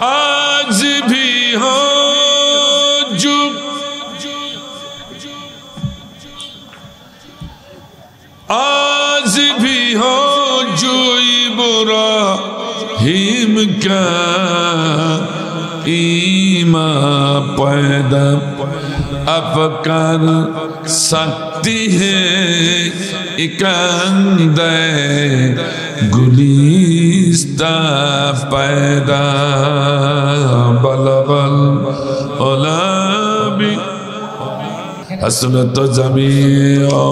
आज भी हो जुब, आज भी हो जो इब्राहिम का ईमान पैदा अब कर सकती है इकंदे गुलिस्ता पैदा बलबल ओलाबी हसनत जमीओ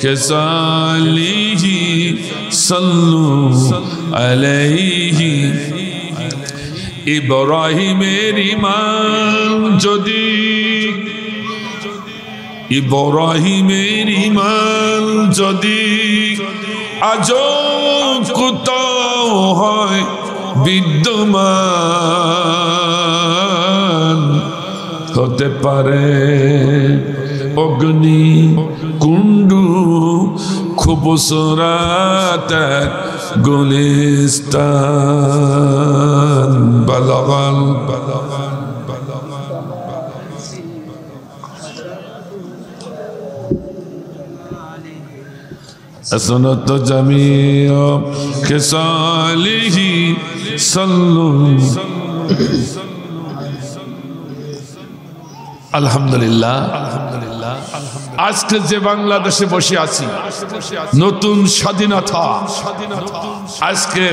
के सालिही सल्लु अलैहि इब्राहिमेर ईमान जदि इब्राहिमेर ईमान जदि आजो कोথাও হয় বিদ্যমান হতে পারে অগ্নি কুণ্ডু খুবসুরত গুলিস্তান বলবল हसनत जमीओ के सालिही सल्लु আলহামদুলিল্লাহ আজকে যে বাংলাদেশে বসে আছি নতুন স্বাধীনতা আজকে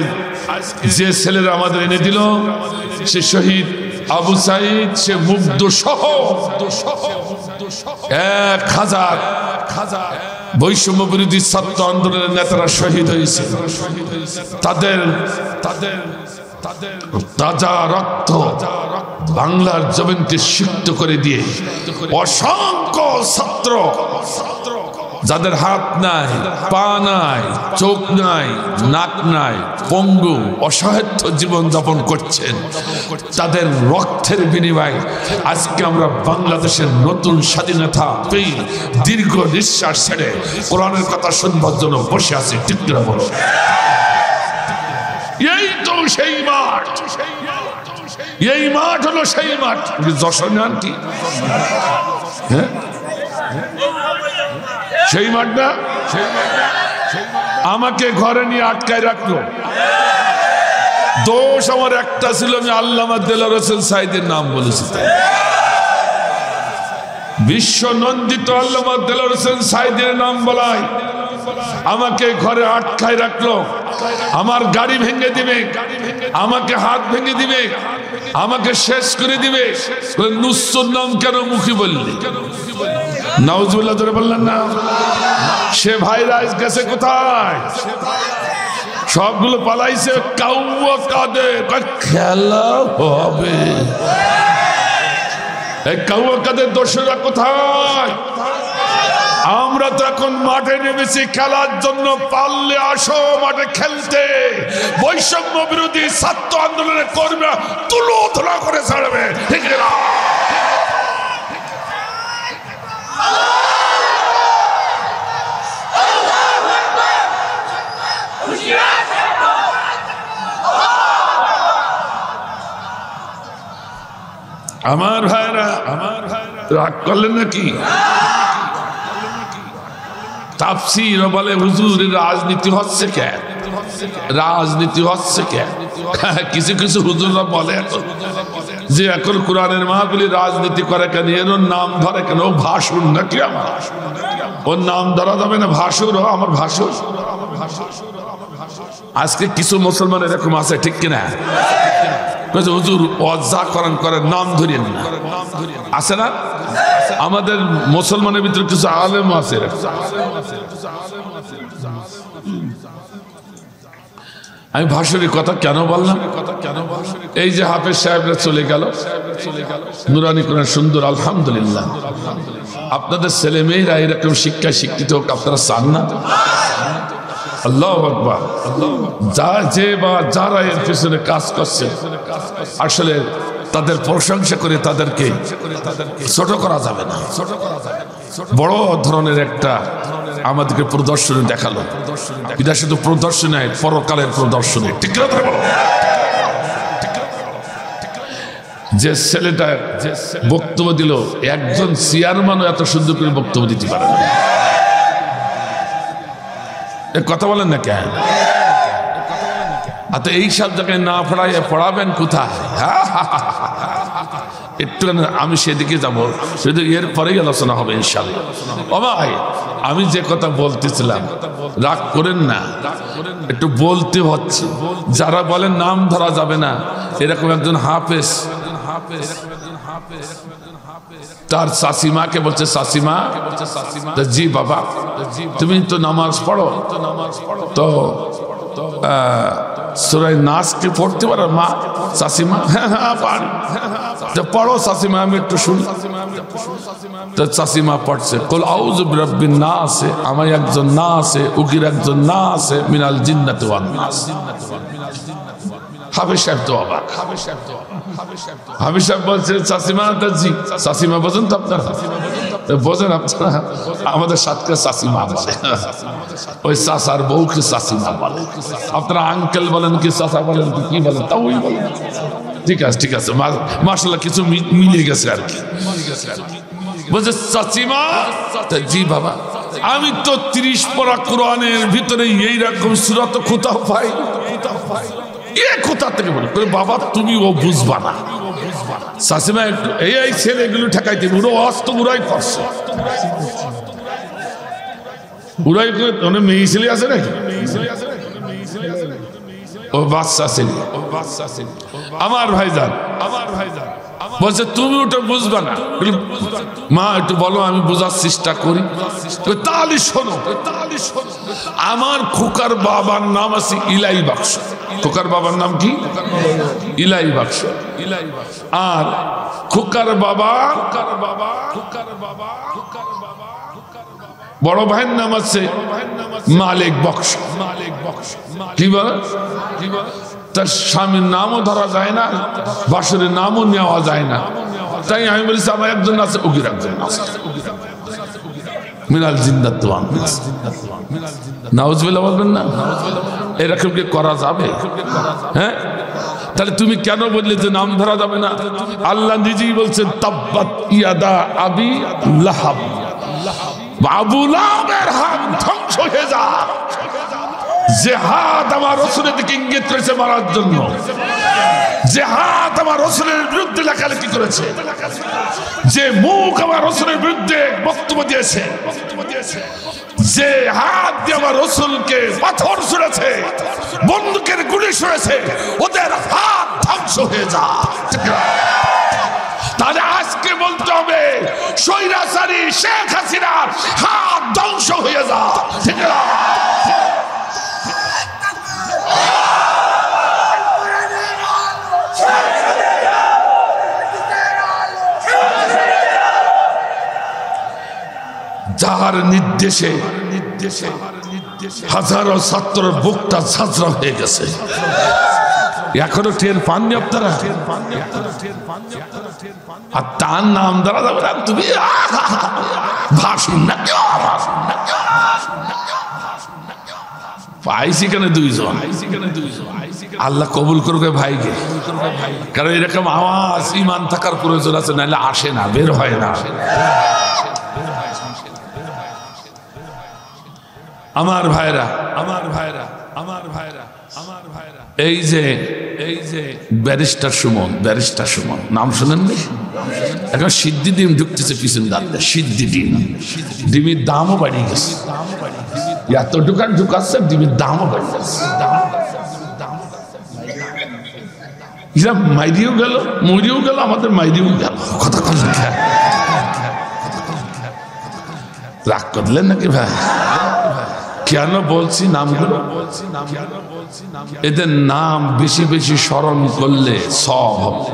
যে ছেলেরা আমাদের এনে দিল সে শহীদ আবু সাইদ সে মুগ্ধ সহ 1000 বৈষম্য বিরোধী ছাত্র আন্দোলনের নেতারা শহীদ হয়েছে তাদের তাজা রক্ত বাংলার জমিনকে সিক্ত করে দিয়ে অসংখ্য ছাত্র যাদের হাত নাই পা নাই চোখ নাই নাক নাই পঙ্গু অসহায়ত্ব জীবন যাপন করছেন তাদের রক্তের বিনিময়ে আজকে আমরা বাংলাদেশের নতুন স্বাধীনতা পেয়ে দীর্ঘ নিঃশ্বাস ছেড়ে কোরআনের কথা শুনবার জন্য বসে আছি ঠিক করে বলো এই তো সেই মাঠ এই মাঠ হলো সেই মাঠ যশোর নাম কি হ্যাঁ সেই মাঠটা আমাকে ঘরে নিয়ে আটকায় রাখলো দোষ আমার একটা ছিল আমি আল্লামা দেলোয়ার হোসেন সাঈদীর নাম বলেছি বিশ্ব নন্দিত আল্লামা দেলোয়ার হোসেন সাঈদীর নাম বলাই আমাকে ঘরে আটকায় রাখলো আমার গাড়ি ভেঙে দিবে আমাকে হাত ভেঙে দিবে আমাকে শেষ করে দিবে নুসরত নাম কেন মুখে বললি নাউজুবিল্লাহ ধরে বললেন না সে ভাইরা গেছে কোথায় সবগুলো পালাইছে কাউয়া কাদের খেলা হবে এই কাউয়া কাদের দোষরা কোথায় আমরা তো এখন মাঠে নেমেছি খেলার জন্য পারলে আসো মাঠে খেলতে বৈষম্য বিরোধী ছাত্র আন্দোলনের কর্মীরা তুলো ধরা করে ছাড়বে ঠিক না আমার ভাইরা রাগ করলেন নাকি তাফসীর বলে হুজুর রাজনীতি হচ্ছে কেন রাজনীতি হচ্ছে কেন কিছু কিছু হুজুররা বলে যে এখন কোরআনের মাহফিলে রাজনীতি করে কেন এর নাম ধরে কেন ও ভাসুর নাকি আমার ওর নাম ধরা যাবে না ভাসুর আমার ভাসুর আজকে কিছু মুসলমান এরকম আছে ঠিক কিনা হুজুর ওয়াজা করেন করেন নাম ধরিয়েন না আছে না আমাদের মুসলমানের ভিতরে কিছু আলেম আছে আমি ভাষণের কথা কেন বললাম এই যে হাফেজ সাহেবরা চলে গেল নুরানি কোরআন সুন্দর আলহামদুলিল্লাহ আপনাদের ছেলে মেয়েরা এরকম শিক্ষায় শিক্ষিত হোক আপনারা চান না আল্লাহু আকবার যা যে বা যারা এর পিছনে কাজ করছে আসলে তাদের প্রশংসা করে তাদেরকে ছোট করা যাবে না বড় ধরনের একটা আমাদেরকে প্রদর্শনী দেখালো এটা শুধু প্রদর্শনী পরকালের প্রদর্শনী ঠিক যে ছেলেটা বক্তব্য দিল, একজন চেয়ারম্যানও এত সুন্দর করে বক্তব্য দিতে পারে না। কথা বলেন না কেন? আচ্ছা এই সব জায়গায় না পড়াইয়া পড়াবেন কোথায়? একটু আমি সেদিকে যাবো, শুধু এর পরেই আলোচনা হবে ইনশাআল্লাহ। ও ভাই, আমি যে কথা বলতেছিলাম, রাগ করেন না, একটু বলতে হচ্ছে। যারা বলেন নাম ধরা যাবে না, এরকম একজন হাফেজ তার শাসিমাকে বলছে, শাসিমা, জি বাবা, তুমি তো নামাজ পড়ো, তো সূরা নাস কি পড়তে পারো মা? শাসিমা, হ্যাঁ পারি। তো পড়ো শাসিমা, আমি একটু শুনি। তো শাসিমা পড়ছে, কুল আউযু বিরাব্বিন নাস, আমার একজন না আছে, উকির একজন না আছে, মিনাল জিন্নাতি ওয়ান নাস। হাফেজ সাহেব তো অবাক। হাফেজ সাহেব বলছে, শাসিমা, জি। শাসিমা বোঝেন তো আপনারা? বোঝেন আপনারা? আমাদের সাথে শাসিমা বলে, ওই চাচার বউকে শাসিমা বলে। আপনারা আঙ্কেল বলেন কি চাচা বলেন কি বলেন, তাও ওই বলেন। ঠিক আছে, ঠিক আছে, মাশাআল্লাহ কিছু মিলে গেছে আর কি। বলছে শাসিমা, জি বাবা, আমি তো 30 পারা কোরআনের ভিতরে এইরকম সূরা তো কোথাও পাই। কোথা থেকে বলে বাবা, তুমি ও বুঝবা না। শাসিমা একটু এই ছেলেগুলো ঠেকাইতে, উড়ো অস্ত উড়াই করছে, উড়াই করে অনেক মেয়ে ছেলে আছে নাকি? ও বাচ্চা ছেলে, আমার ভাইজান, বলছে তুমি ওটা বুঝবা না। মা একটু বলো, আমি বোঝার চেষ্টা করি। তাহলে শোনো, আমার খোকার বাবার নাম আছে ইলাই বাক্স। খোকার বাবার নাম কি? ইলাই বাক্স। আর খোকার বাবা বড় ভাইয়ের নাম আছে মালিক বক্স। কি বলে? তার স্বামীর নামও ধরা যায় না, বাসরের নামও নেওয়া যায় না। তাই আমি বলছি আমার একজন আছে, উকির একজন আছে, মিনাল জিন্নাতি ওয়ান নাস। নাউজুবিল্লাহ বলবেন না? এরকম কি করা যাবে? হ্যাঁ, তাহলে তুমি কেন বললে যে নাম ধরা যাবে না? আল্লাহ নিজেই বলছেন, তাব্বাত ইয়াদা আবি লাহাব, আবু লাহাবের হাত ধ্বংস হয়ে যা। যে হাত আমার রাসূলের দিকে ইঙ্গিত করেছে মারার জন্য, যে হাত আমার রাসূলের বিরুদ্ধে লেখালেখি করেছে, যে মুখ আমার রাসূলের বিরুদ্ধে বক্তব্য দিয়েছে, যে হাত দিয়ে আমার রাসূলকে পাথর ছুঁড়েছে, বন্দুকের গুলি ছুঁড়েছে, ওদের হাত ধ্বংস হয়ে যা। তাহলে আজকে বলতে হবে, স্বৈরাচারী শেখ হাসিনার হাত ধ্বংস হয়ে যা। ঠিক না? যার নির্দেশে হাজারো ছাত্রের বুকটা ঝাঁঝরা হয়ে গেছে, এখনো টের পাননি আপনারা? আর তার নাম ধরা যাবে না। তুমি ভাষণ না, পাইছি কেন দুইজন? আল্লাহ কবুল করবে ভাইকে, কারণ এরকম আওয়াজ ইমান থাকার প্রয়োজন আছে, নাহলে আসে না, বের হয় না। আমার ভাইরা, এই যে ব্যারিস্টার সুমন, ব্যারিস্টার সুমন নাম শুনেননি? এখন সিদ্ধি ডিম ঢুকতেছে পিছন দাঁড়িয়ে, সিদ্ধি ডিম। ডিমের দামও বাড়িয়ে গেছে, এত দোকান ঢুকাচ্ছে, ডিমের দামও বাড়িয়ে গেছে। এরা মাইরিও গেল, মরিও গেল, আমাদের মাইরিও গেল। কথা কথা রাগ করলেন নাকি ভাই? কেন বলছি নামগুলো? এদের নাম বেশি বেশি স্মরণ করলে সব হবে।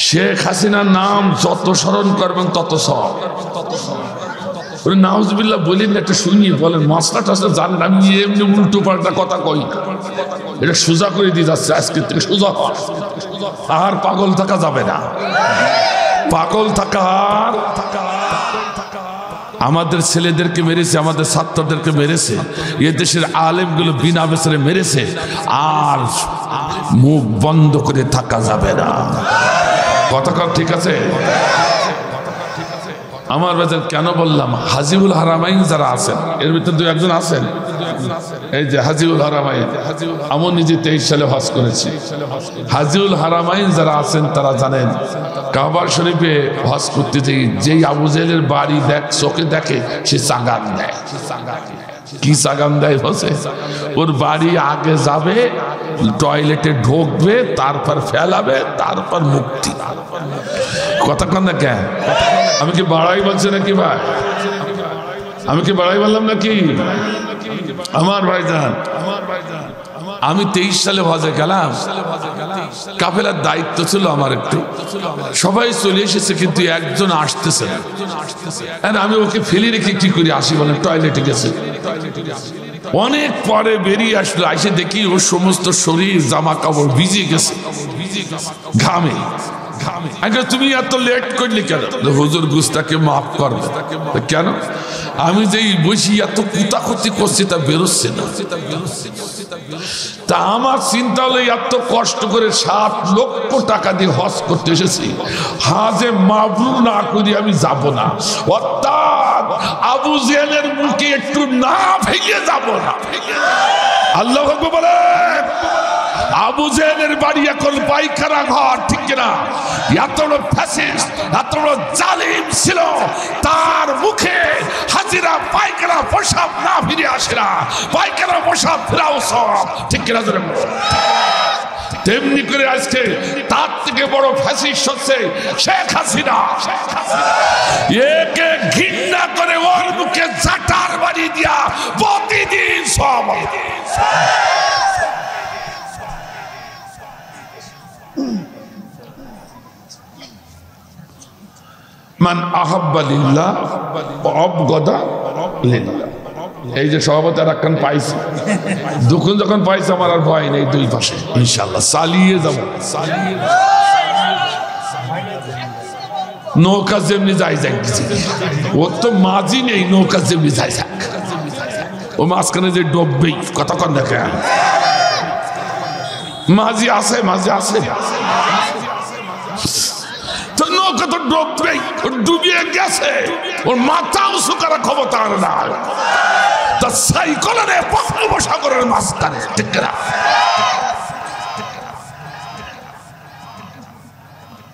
শেখ হাসিনার নাম যত স্মরণ করবেন তত সব। নাউজুবিল্লাহ বলেন, একটা শুনিয়ে বলেন, মাসলা টাসলা জানেন, আমি এমনি উল্টো পাল্টা কথা কই, এটা সোজা করে দিয়ে যাচ্ছে আজকে থেকে। সোজা আর পাগল থাকা যাবে না, পাগল থাকার। আমাদের ছেলেদেরকে মেরেছে, আমাদের ছাত্রদেরকে মেরেছে, এ দেশের আলেমগুলো বিনা বেসরে মেরেছে। আর মুখ বন্ধ করে থাকা যাবে না। কথা ঠিক আছে? আমার বাজার কেন বললাম হাজিউল হারামাইন যারা আছেন এর ভিতরে দু একজন আছেন, এই যে হাজিউল হারামাইন, আমি নিজে 23 সালে হজ করেছি। হাজিউল হারামাইন যারা আছেন তারা জানেন কাবা শরীফে হজ করতে যেই আবু জেহেলের বাড়ি চোখে দেখে সে চাগান দেয়। কি চাগান দেয় বসে? ওর বাড়ি আগে যাবে, টয়লেটে ঢুকবে, তারপর ফেলাবে, তারপর মুক্তি। কথা কন না কেন? আমি কি বাড়াই বলছি নাকি ভাই? আমি কি বাড়াই বললাম নাকি? আমার ভাইজান, আমি 23 সালে হজে গেলাম। কাফেলার দায়িত্ব ছিল আমার একটু, সবাই চলে এসেছে কিন্তু একজন আসতেছে না। আমি ওকে ফেলে রেখে কি করে আসি বলেন? টয়লেটে গেছে। অনেক পরে বেরিয়ে আসলো, এসে দেখি ওর সমস্ত শরীর জামা কাপড় ভিজে গেছে ঘামে। তুমি এত লেট করলি কেন? হুজুর গুস্তাকে মাফ করবে। কেন? আমি যেই বসি এত কুতাকুতি করছি তা বেরোচ্ছে না। তা আমার চিন্তা হলো এত কষ্ট করে 7 লক্ষ টাকা দিয়ে হজ করতে এসেছি, হাজে মাবরুর না করি আমি যাব না। অর্থাৎ আবু জেহেলের মুখে একটু না ভেঙে যাব না। আল্লাহু আকবার বলে। আবু জেহেলের বাড়ি এখন পায়খানা ঘর, ঠিক কিনা? এত বড় ফ্যাসিস্ট, এত বড় জালিম ছিল, তার মুখে হাজিরা পায়খানা প্রসাব না ফিরে আসে না। পায়খানা প্রসাব ফেরাও সব, ঠিক কিনা? তেমনি করে আজকে তার থেকে বড় ফ্যাসিস্ট হচ্ছে শেখ হাসিনা। একে ঘৃণা করে ওর মুখে জাটার বাড়ি দিয়া প্রতিদিন সব। মান আহাব্বা লিল্লাহ ওয়া আবগাদা লিল্লাহ। এই যে সভাপতি রাখান পাইছি, দুখন যখন পাইছে আমার আর ভয় নেই, দুই পাশে ইনশাআল্লাহ চালিয়ে যাব। নৌকা যেমনি যাই যাক, ওর তো মাঝি নেই, নৌকা যেমনি যাই যাক, ও মাঝখানে যে ডুববেই। কতক্ষণ দেখে মাঝি আছে, মাঝি আছে, নৌকা তো ডুববেই, ডুবিয়ে গেছে, ওর মাথা উঁচু করার ক্ষমতা আর না। তা সাইকেলের বঙ্গোপসাগরের মাঝখানে, ঠিক না?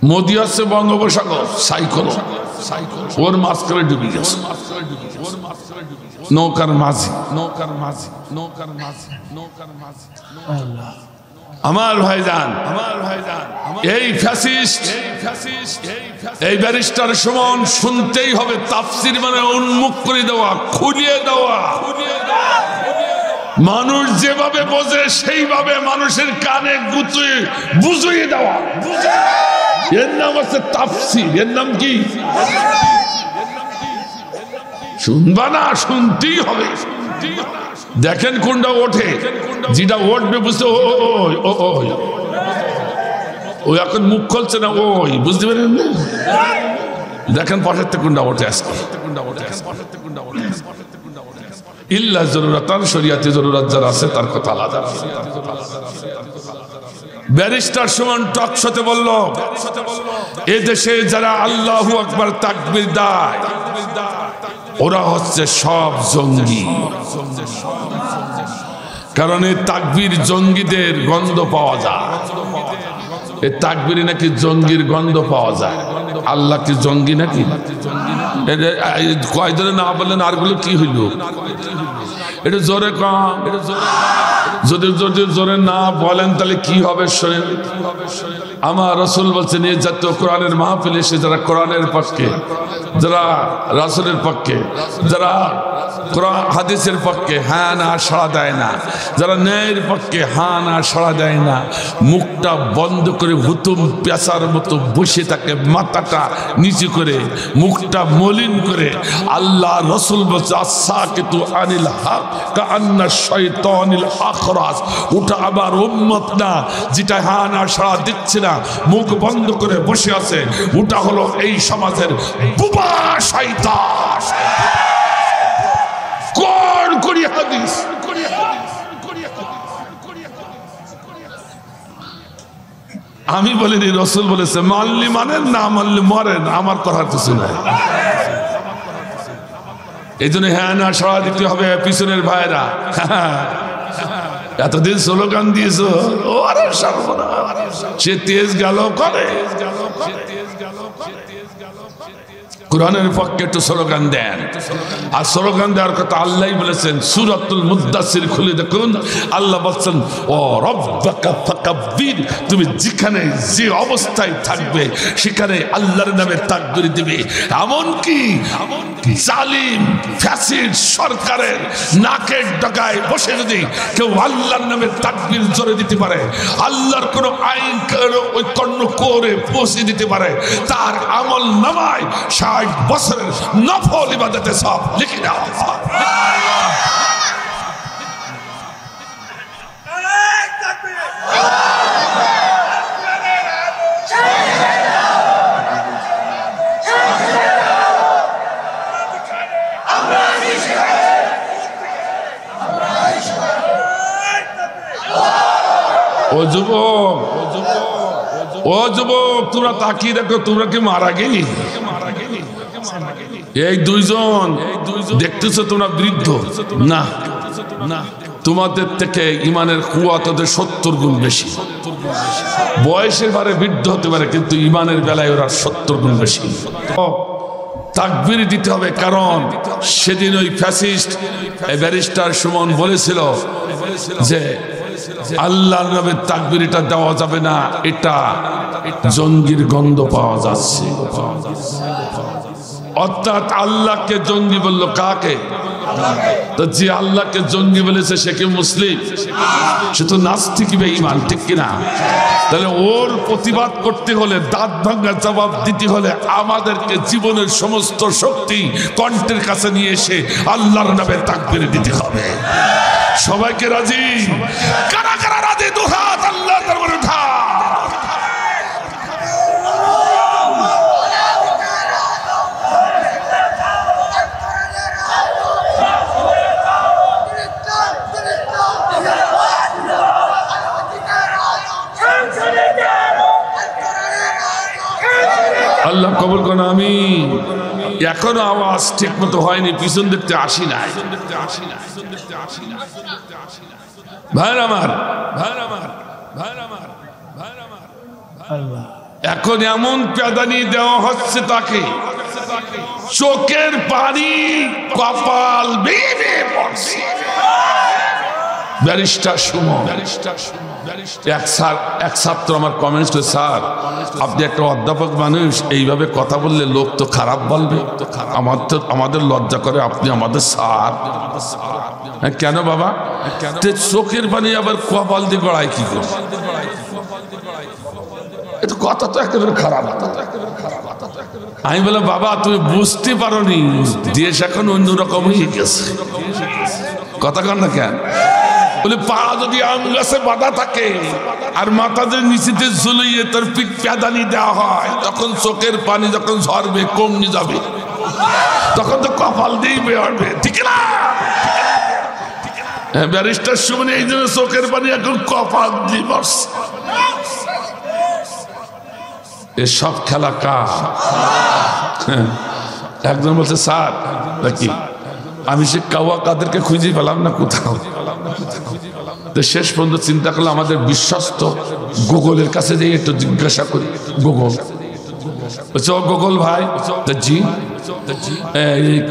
মোদি আসছে বঙ্গোপসাগর, সাইকেল ওর মাঝখানে ডুবি গেছে। নৌকার মাঝি, নৌকার মাঝি, নৌকার মাঝি, নৌকার মাঝি। আমার ভাইজান, এই ফ্যাসিস্ট, এই ব্যারিস্টার সুমন শুনতেই হবে। তাফসির মানে উন্মুখ করে দেওয়া, খুলিয়ে দেওয়া। মানুষ যেভাবে বোঝে সেইভাবে মানুষের কানে গুছিয়ে বুঝিয়ে দেওয়া। এর নাম হচ্ছে তাফসির। এর নাম কি? শুনবা না? শুনতেই হবে। দেখেন কোনটা ওঠে, যেটা উঠবে বুঝতে ও এখন মুখ খুলছে না, ওই বুঝতে পারেন। দেখেন পাশের থেকে কোনটা ওঠে আসছে। ইল্লা জরুরাতান, শরিয়াতে জরুরাত যারা আছে তার কথা আলাদা। ব্যারিস্টার সুমন টকশোতে বলল, এ দেশে যারা আল্লাহু আকবার তাকবীর দেয় ওরা হচ্ছে সব জঙ্গি। কারণ এই তাকবীর জঙ্গিদের গন্ধ পাওয়া যায়। এই তাকবীরে নাকি জঙ্গির গন্ধ পাওয়া যায়। আল্লাহ কি জঙ্গি নাকি? কয় ধরে না বললেন আরগুলো কি হইল? এটা জোরে কম, যদি যদি জোরে না বলেন তাহলে কি হবে শোনেন। আমার রাসূল বলছেন, এই জাতীয় কোরআনের মাহফিলে এসে যারা কোরআনের পক্ষে, যারা রাসূলের পক্ষে, যারা কোরআন হাদিসের পক্ষে হ্যাঁ না সাড়া দেয় না, যারা ন্যায়ের পক্ষে হ্যাঁ না সাড়া দেয় না, মুখটা বন্ধ করে হুতুম পেশার মতো বসে থাকে, মাথাটা নিচু করে, মুখটা মলিন করে। আল্লাহ রাসূল বলছে, আস-সাকিতু আনিল হক কাআন্না শাইতানিল আখরাস। ওটা আবার উম্মত না যেটা হ্যাঁ না সাড়া দিচ্ছে না, মুখ বন্ধ করে বসে আছে, ওটা হলো এই সমাজের বুবা শয়তান। আমি বলিনি, রসুল বলেছে মানলি মানেন, না মানলি মরেন, আমার করার কিছু নাই। এই জন্য হ্যাঁ না সাড়া দিতে হবে পিছনের ভাইরা। এতদিন স্লোগান দিয়েছ, সে তেজ গেল করে, কোরআনের পক্ষে একটু স্লোগান দেন। আর স্লোগান দেওয়ার কথা আল্লাহ বলেছেন, সূরাতুল মুদ্দাসির খুলে দেখুন, আল্লাহ বলছেন ও রব্বাকা ফাকাব্বির, তুমি যেখানে যে অবস্থায় থাকবে সেখানে আল্লাহর নামে তাকবীর দিবে। এমনকি জালিম ফ্যাসিড সরকারের নাকের ডগায় বসে যদি কেউ আল্লাহর নামে তাকবীর জোরে দিতে পারে, আল্লাহর কোনো আইন ওই কর্ণ করে পৌঁছে দিতে পারে, তার আমল নামায় 60 বছরের নফল ইবাদতে সব লিখে দেওয়া হয়। ও যুবক, ও যুবক, তোমরা তাকিয়ে দেখো, তোমরা কি মারা গেলি? এই দুইজন দেখতেছো তোমরা বৃদ্ধ না, না, তোমাদের থেকে ইমানের কুওয়াত ওদের 70 গুণ বেশি। বয়সের বারে বৃদ্ধ হতে পারে, কিন্তু ইমানের বেলায় ওরা 70 গুণ বেশি। তাকবীর দিতে হবে, কারণ সেদিন ওই ফ্যাসিস্ট ব্যারিস্টার সুমন বলেছিল যে আল্লাহর নামে তাকবীরটা দেওয়া যাবে না, এটা জঙ্গির গন্ধ পাওয়া যাচ্ছে। অর্থাৎ আল্লাহকে জঙ্গি বললো কাকে? তো যে আল্লাহকে জঙ্গি বলেছে সে কি মুসলিম? সে তো নাস্তিক বেঈমান, ঠিক কিনা? তাহলে ওর প্রতিবাদ করতে হলে, দাঁত ভাঙা জবাব দিতে হলে আমাদেরকে জীবনের সমস্ত শক্তি কণ্ঠের কাছে নিয়ে এসে আল্লাহর নামে তাকবীর দিতে হবে। সবাইকে রাজি? কারা কারা রাজি? দুহাত আল্লাহর দরবারে উঠা। আল্লাহ কবুল করুন। আমি এখনো আওয়াজ ঠিক মতো হয়নি, পিছন দেখতে আসি নাই। ভাইরা আমার, ভাইরা আমার, ভাইরা আমার, ভাইরা আমার, এখন এমন প্যাদানি দেওয়া হচ্ছে তাকে, চোখের পানি কপাল বেয়ে বেয়ে পড়ছে। ব্যারিস্টার সুমন, এক ছাত্র আমার কমেন্টস করে, স্যার আপনি একটা অধ্যাপক মানুষ, এইভাবে কথা বললে লোক তো খারাপ বলবে, আমাদের লজ্জা করে, আপনি আমাদের স্যার। কেন বাবা? চোখের পানি আবার কপাল দিয়ে গড়ায় কি করে? কথা তো একেবারে খারাপ। আমি বললাম বাবা তুমি বুঝতে পারোনি, দেশ এখন অন্যরকম হয়ে গেছে। কথা কন না কেন? বলে পা যদি আম গাছে বাঁধা থাকে আর মাথা যদি নিচেতে ঝুলিয়ে তার পিঠ প্যাদানি দেওয়া হয়, তখন চোখের পানি যখন ঝরবে কমনি যাবে, তখন তো কপাল দিয়েই বেরোবে, ঠিক না? ব্যারিস্টার সুমন এই জন্য চোখের পানি এখন কপাল দিয়ে বসছে। এসব খেলা কার? একজন বলছে স্যার নাকি আমি সে কাওয়া কাদেরকে খুঁজে পেলাম না কোথাও। তো শেষ পর্যন্ত চিন্তা করলাম আমাদের বিশ্বস্ত গুগলের কাছে যেয়ে একটু জিজ্ঞাসা করি। গুগল বলছে ও গুগল ভাই, জি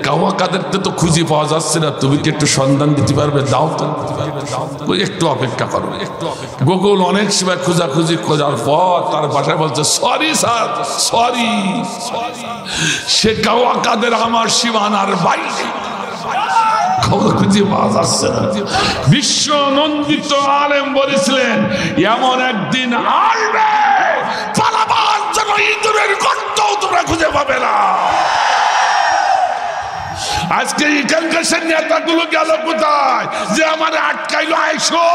কাওয়া কাদেরকে তো খুঁজে পাওয়া যাচ্ছে না, তুমি কি একটু সন্ধান দিতে পারবে? দাও তো, একটু অপেক্ষা করো। গুগল অনেক সময় খোঁজাখুঁজি খোঁজার পর তার ভাষায় বলছে সরি স্যার, সরি, সে কাওয়া কাদের আমার সীমানার বাইরে, খুঁজে পাওয়া যাচ্ছে না। বিশ্ব নন্দিত আলেম বলেছিলেন এমন একদিন আসবে পালাবার জন্য ইঁদুরের গর্তও তোমরা খুঁজে পাবে না। আজকে এখানকার সে নেতাগুলো গেল কোথায় যে আমার আটকাইলো? আইসো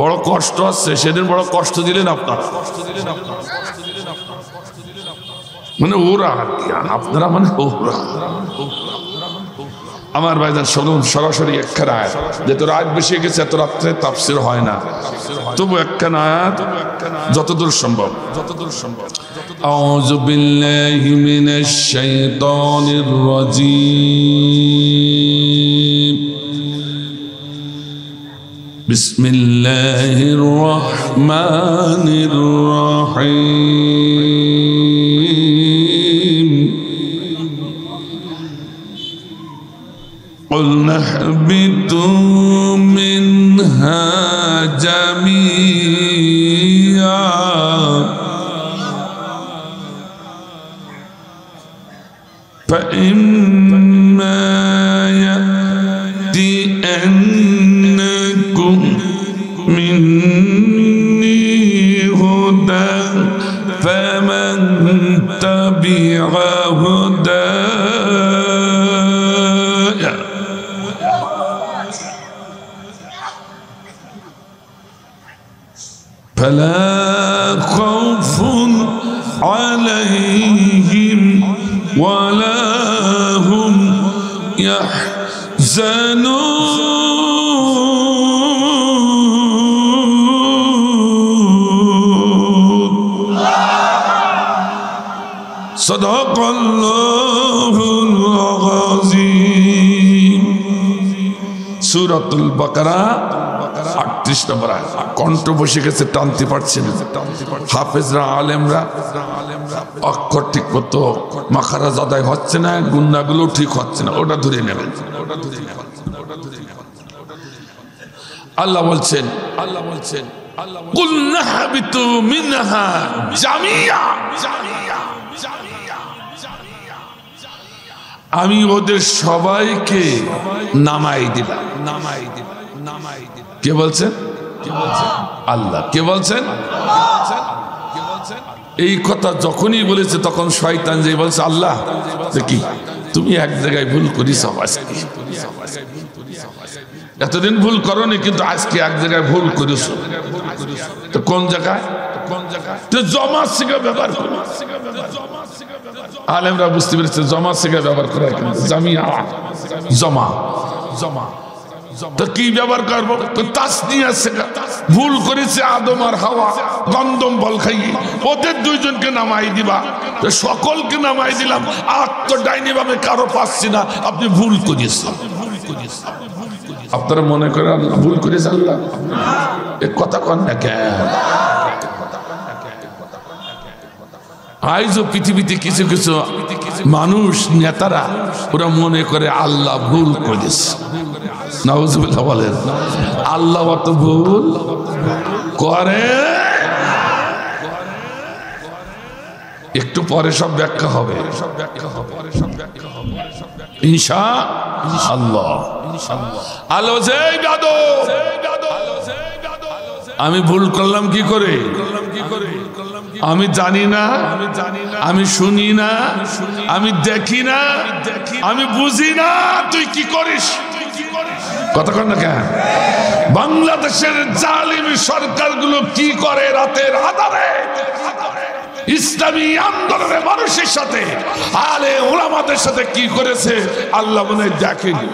বড় কষ্ট হচ্ছে, সেদিন বড় কষ্ট দিলেন আপনারা, মানে ওরা, আপনারা মানে ওরা। আমার ভাইজান শুনুন, সরাসরি একখানা আয়াত, যেহেতু রাত বেশি গেছে, এত রাত্রে তাফসীর হয় না, তবু একখানা আয়াত যতদূর সম্ভব। আউযু বিল্লাহি মিনাশ শাইতানির রাজীম। বিসমিল্লাহির রহমানির রহিম। قُلْنَا اهْبِطُوا مِنْهَا جَمِيعًا فَإِمَّا يَأْتِيَنَّكُم مِّنِّي هُدًى فَمَن تَبِعَ هُدَايَ فلا خوف عليهم ولا هم يحزنون صدق الله العظيم سورة البقرة 38 নম্বর আয়াত। কণ্ঠ বসে গেছে, টানতে পারছি না। হাফেজরা, আলেমরা অক্ষর ঠিক মতো মাখারাজ আদায় হচ্ছে না, গুন্নাগুলো ঠিক হচ্ছে না, ওটা ধরে নেবেন। আল্লাহ বলছেন কুলনা হাবিতু মিনহা জামিয়া, আমি ওদের সবাইকে নামাই দিলাম। কে বলছেন? আল্লাহ। কে বলছেন? এই কথা যখনই বলেছে তখন শয়তান যে বলছে, আল্লাহ কি তুমি এক জায়গায় ভুল করিস, আজকে এতদিন ভুল করনি, কিন্তু আজকে এক জায়গায় ভুল করিস। তো কোন জায়গায়? তো জমা শিখা ব্যবহার করি। আলেমরা বুঝতে পেরেছে জমা শিখা ব্যবহার করে, জামিয়া জমা জমা। তো কি ব্যবহার করবো? তাসনিয়া শেখা। ভুল করেছে আদম আর হাওয়া, গন্ধম বল খাইয়ে, ওদের দুইজনকে নামাই দিবা। তো সকলকে নামাই দিলাম, আর তো ডাইনি ভাবে কারো পাচ্ছি না, আপনি ভুল করিয়েছেন। আপনারা মনে করেন ভুল করেছে আল্লাহ? এ কথা কন না কেন? আজও পৃথিবীতে কিছু কিছু মানুষ, নেতারা, ওরা মনে করে আল্লাহ ভুল করেছে। নাউজুবিল্লাহ বলেন। আল্লাহ অত ভুল করে? একটু পরে সব ব্যাখ্যা হবে ইনশাআল্লাহ। আল্লাহ আমি ভুল করলাম কি করে? আমি জানি না, আমি শুনি না, আমি দেখি না, আমি বুঝি না, তুই কি করিস? কথা কন না কেন? বাংলাদেশের জালিম সরকারগুলো কি করে রাতের আধারে ইসলামী আন্দোলনের মানুষের সাথে, আলে ওলামাদের সাথে কি করেছে আল্লাহ মনে দেখেনি।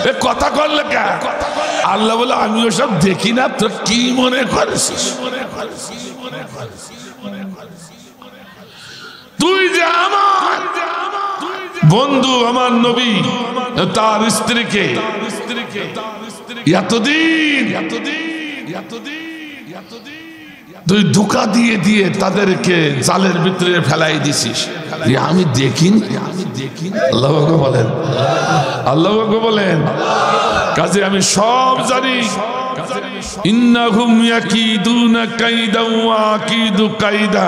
এ কথা করলে কেন? আল্লাহ বলে আমি ওসব দেখি না, তো কি মনে করেছিস? তুই যে আমার বন্ধু, আমার নবী তার স্ত্রীকে এতদিন তুই ধোঁকা দিয়ে দিয়ে তাদেরকে জালের ভিতরে ফেলাই দিছিস, আমি দেখিনি। আল্লাহ বলেন, আল্লাহ বলেন, কাজে আমি সব জানি। ইন্নাহুম ইয়াকিদুনা কাইদা ওয়া আকিদু কাইদা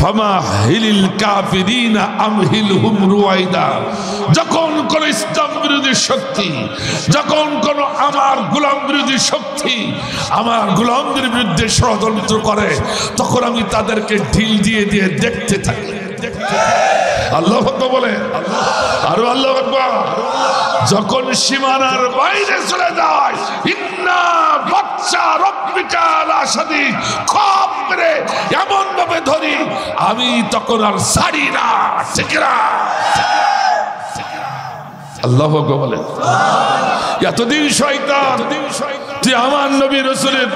ফামাহিলিল কাফিরিনা আমহিলহুম রুয়াইদা। যখন কোন ইসলাম বিরোধী শক্তি, যখন কোন আমার গোলাম বিরোধী শক্তি আমার গোলামদের বিরুদ্ধে ষড়যন্ত্র করে, তখন আমি তাদেরকে ঢিল দিয়ে দিয়ে দেখতে থাকি। আল্লাহ বলে, আরো আল্লাহ আকবার। যখন সীমানার বাইরে চলে যায়, ইন্না বাচ্চা রব্বিকা লাশাদীদ, খুব করে এমন ভাবে ধরি আমি তখন আর ছাড়ি না। ঠিক না? আল্লাহু আকবার বলেন। এতদিন শয়তান তুই আমার নবী রাসূলের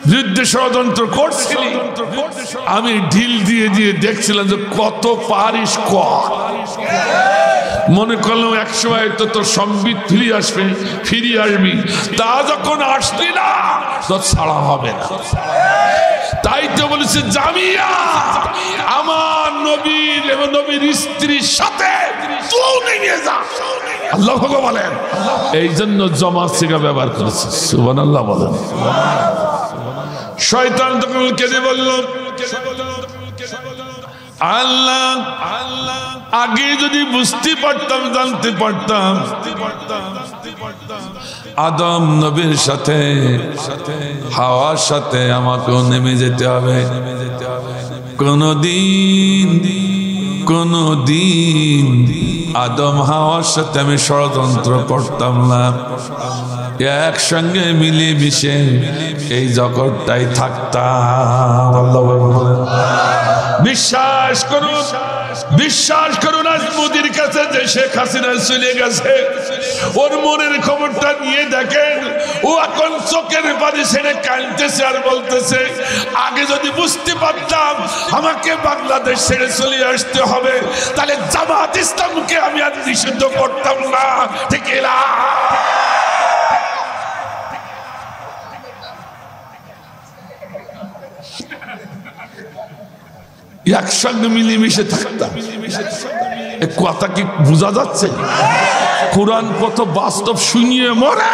বিরুদ্ধে ষড়যন্ত্র করছিলি, আমি ঢিল দিয়ে দিয়ে দেখছিলাম যে কত পারিস কর। মনে করলাম এক সময় তো তোর সম্বিত ফিরিয়ে আসবি, তা যখন আসলি না তোর ছাড়া হবে না। তাই তো বলেছে জামিয়া আমার নবীর এবং নবীর স্ত্রীর সাথে তুই নিয়ে যা। আল্লাহ বলেন। এই জন্য জমা সিগা ব্যবহার করেছে। সুবহানাল্লাহ বলেন। শয়তান তখন কেঁদে বলল, আল্লাহ আগে যদি বুঝতে পারতাম, জানতে পারতাম আদম নবীর সাথে হাওয়ার সাথে আমাকেও নেমে যেতে হবে। কোনদিন আদম হাওয়ার সাথে আমি ষড়যন্ত্র করতাম না, একসঙ্গে মিলিয়ে মিশে এই জগৎটাই থাকতাম। আল্লাহ বলেন। বিশ্বাস করুন আজ মোদির কাছে যে শেখ হাসিনা চলে গেছে, ওর মনের খবরটা নিয়ে দেখেন, ও এখন চোখের পানি ছেড়ে কাঁদতেছে আর বলতেছে আগে যদি বুঝতে পারতাম আমাকে বাংলাদেশ ছেড়ে চলে আসতে হবে, তাহলে জামাত ইসলামকে আমি আর নিষিদ্ধ করতাম না। ঠিক না? একসঙ্গে মিলেমিশে থাকতাম। কথা কি বোঝা যাচ্ছে? কোরআন কত বাস্তব শুনিয়ে মরে।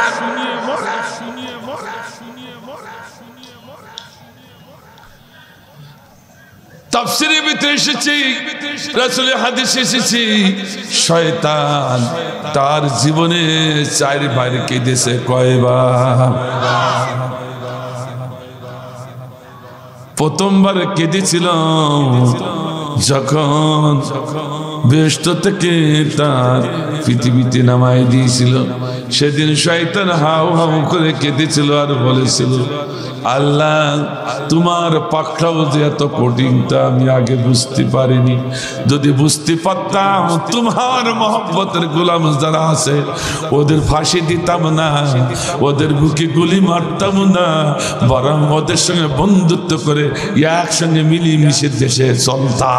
তাফসীরের ভিতরে এসেছে, রাসূলের হাদিসে এসেছে, শয়তান তার জীবনে 4 বার কেঁদেছে। কয়বার? প্রথমবার কেঁদেছিল যখন বেহেশত থেকে তার পৃথিবীতে নামাই দিয়েছিল। সেদিন শয়তান হাউ হাউ করে কেঁদেছিল আর বলেছিল, আল্লাহ তোমার পাকড়াও যে এত কঠিন তা আমি আগে বুঝতে পারিনি। যদি বুঝতে পারতাম তোমার মহব্বতের গোলাম যারা আছে ওদের ফাঁসি দিতাম না, ওদের বুকে গুলি মারতাম না, বরং ওদের সঙ্গে বন্ধুত্ব করে একসঙ্গে মিলিয়ে দেশে চলতাম।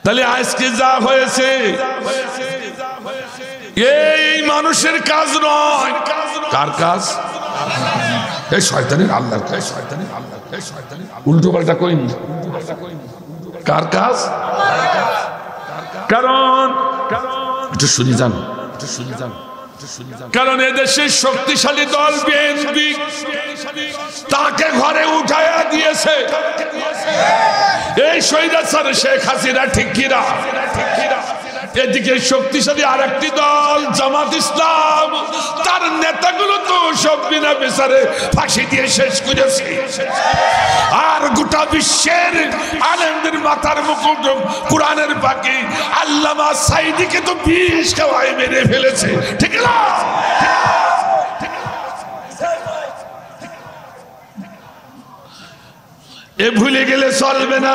তাহলে আজকে যা হয়েছে এই মানুষের কাজ নয়। কার কাজ? এই শয়তানের, আল্লাহর কাজ। উল্টো পাল্টা কইনি। কার কাজ? কারণ একটু শুনি যান, কারণ এদেশের শক্তিশালী দল বিএনপি তাকে ঘরে উঠাইয়া দিয়েছে এই স্বৈরাচার শেখ হাসিনা। ঠিক কিনা? এদিকে শক্তিশালী আরেকটি দল জামাত ইসলাম, তার নেতাগুলো তো সব বিনা বিচারে ফাঁসি দিয়ে শেষ করেছে। আর গোটা বিশ্বের আলেমদের মাথার মুকুট কোরআনের বাকি আল্লামা সাইদিকে তো বিষ খাওয়ায় মেরে ফেলেছে। ঠিক না? এ ভুলে গেলে চলবে না।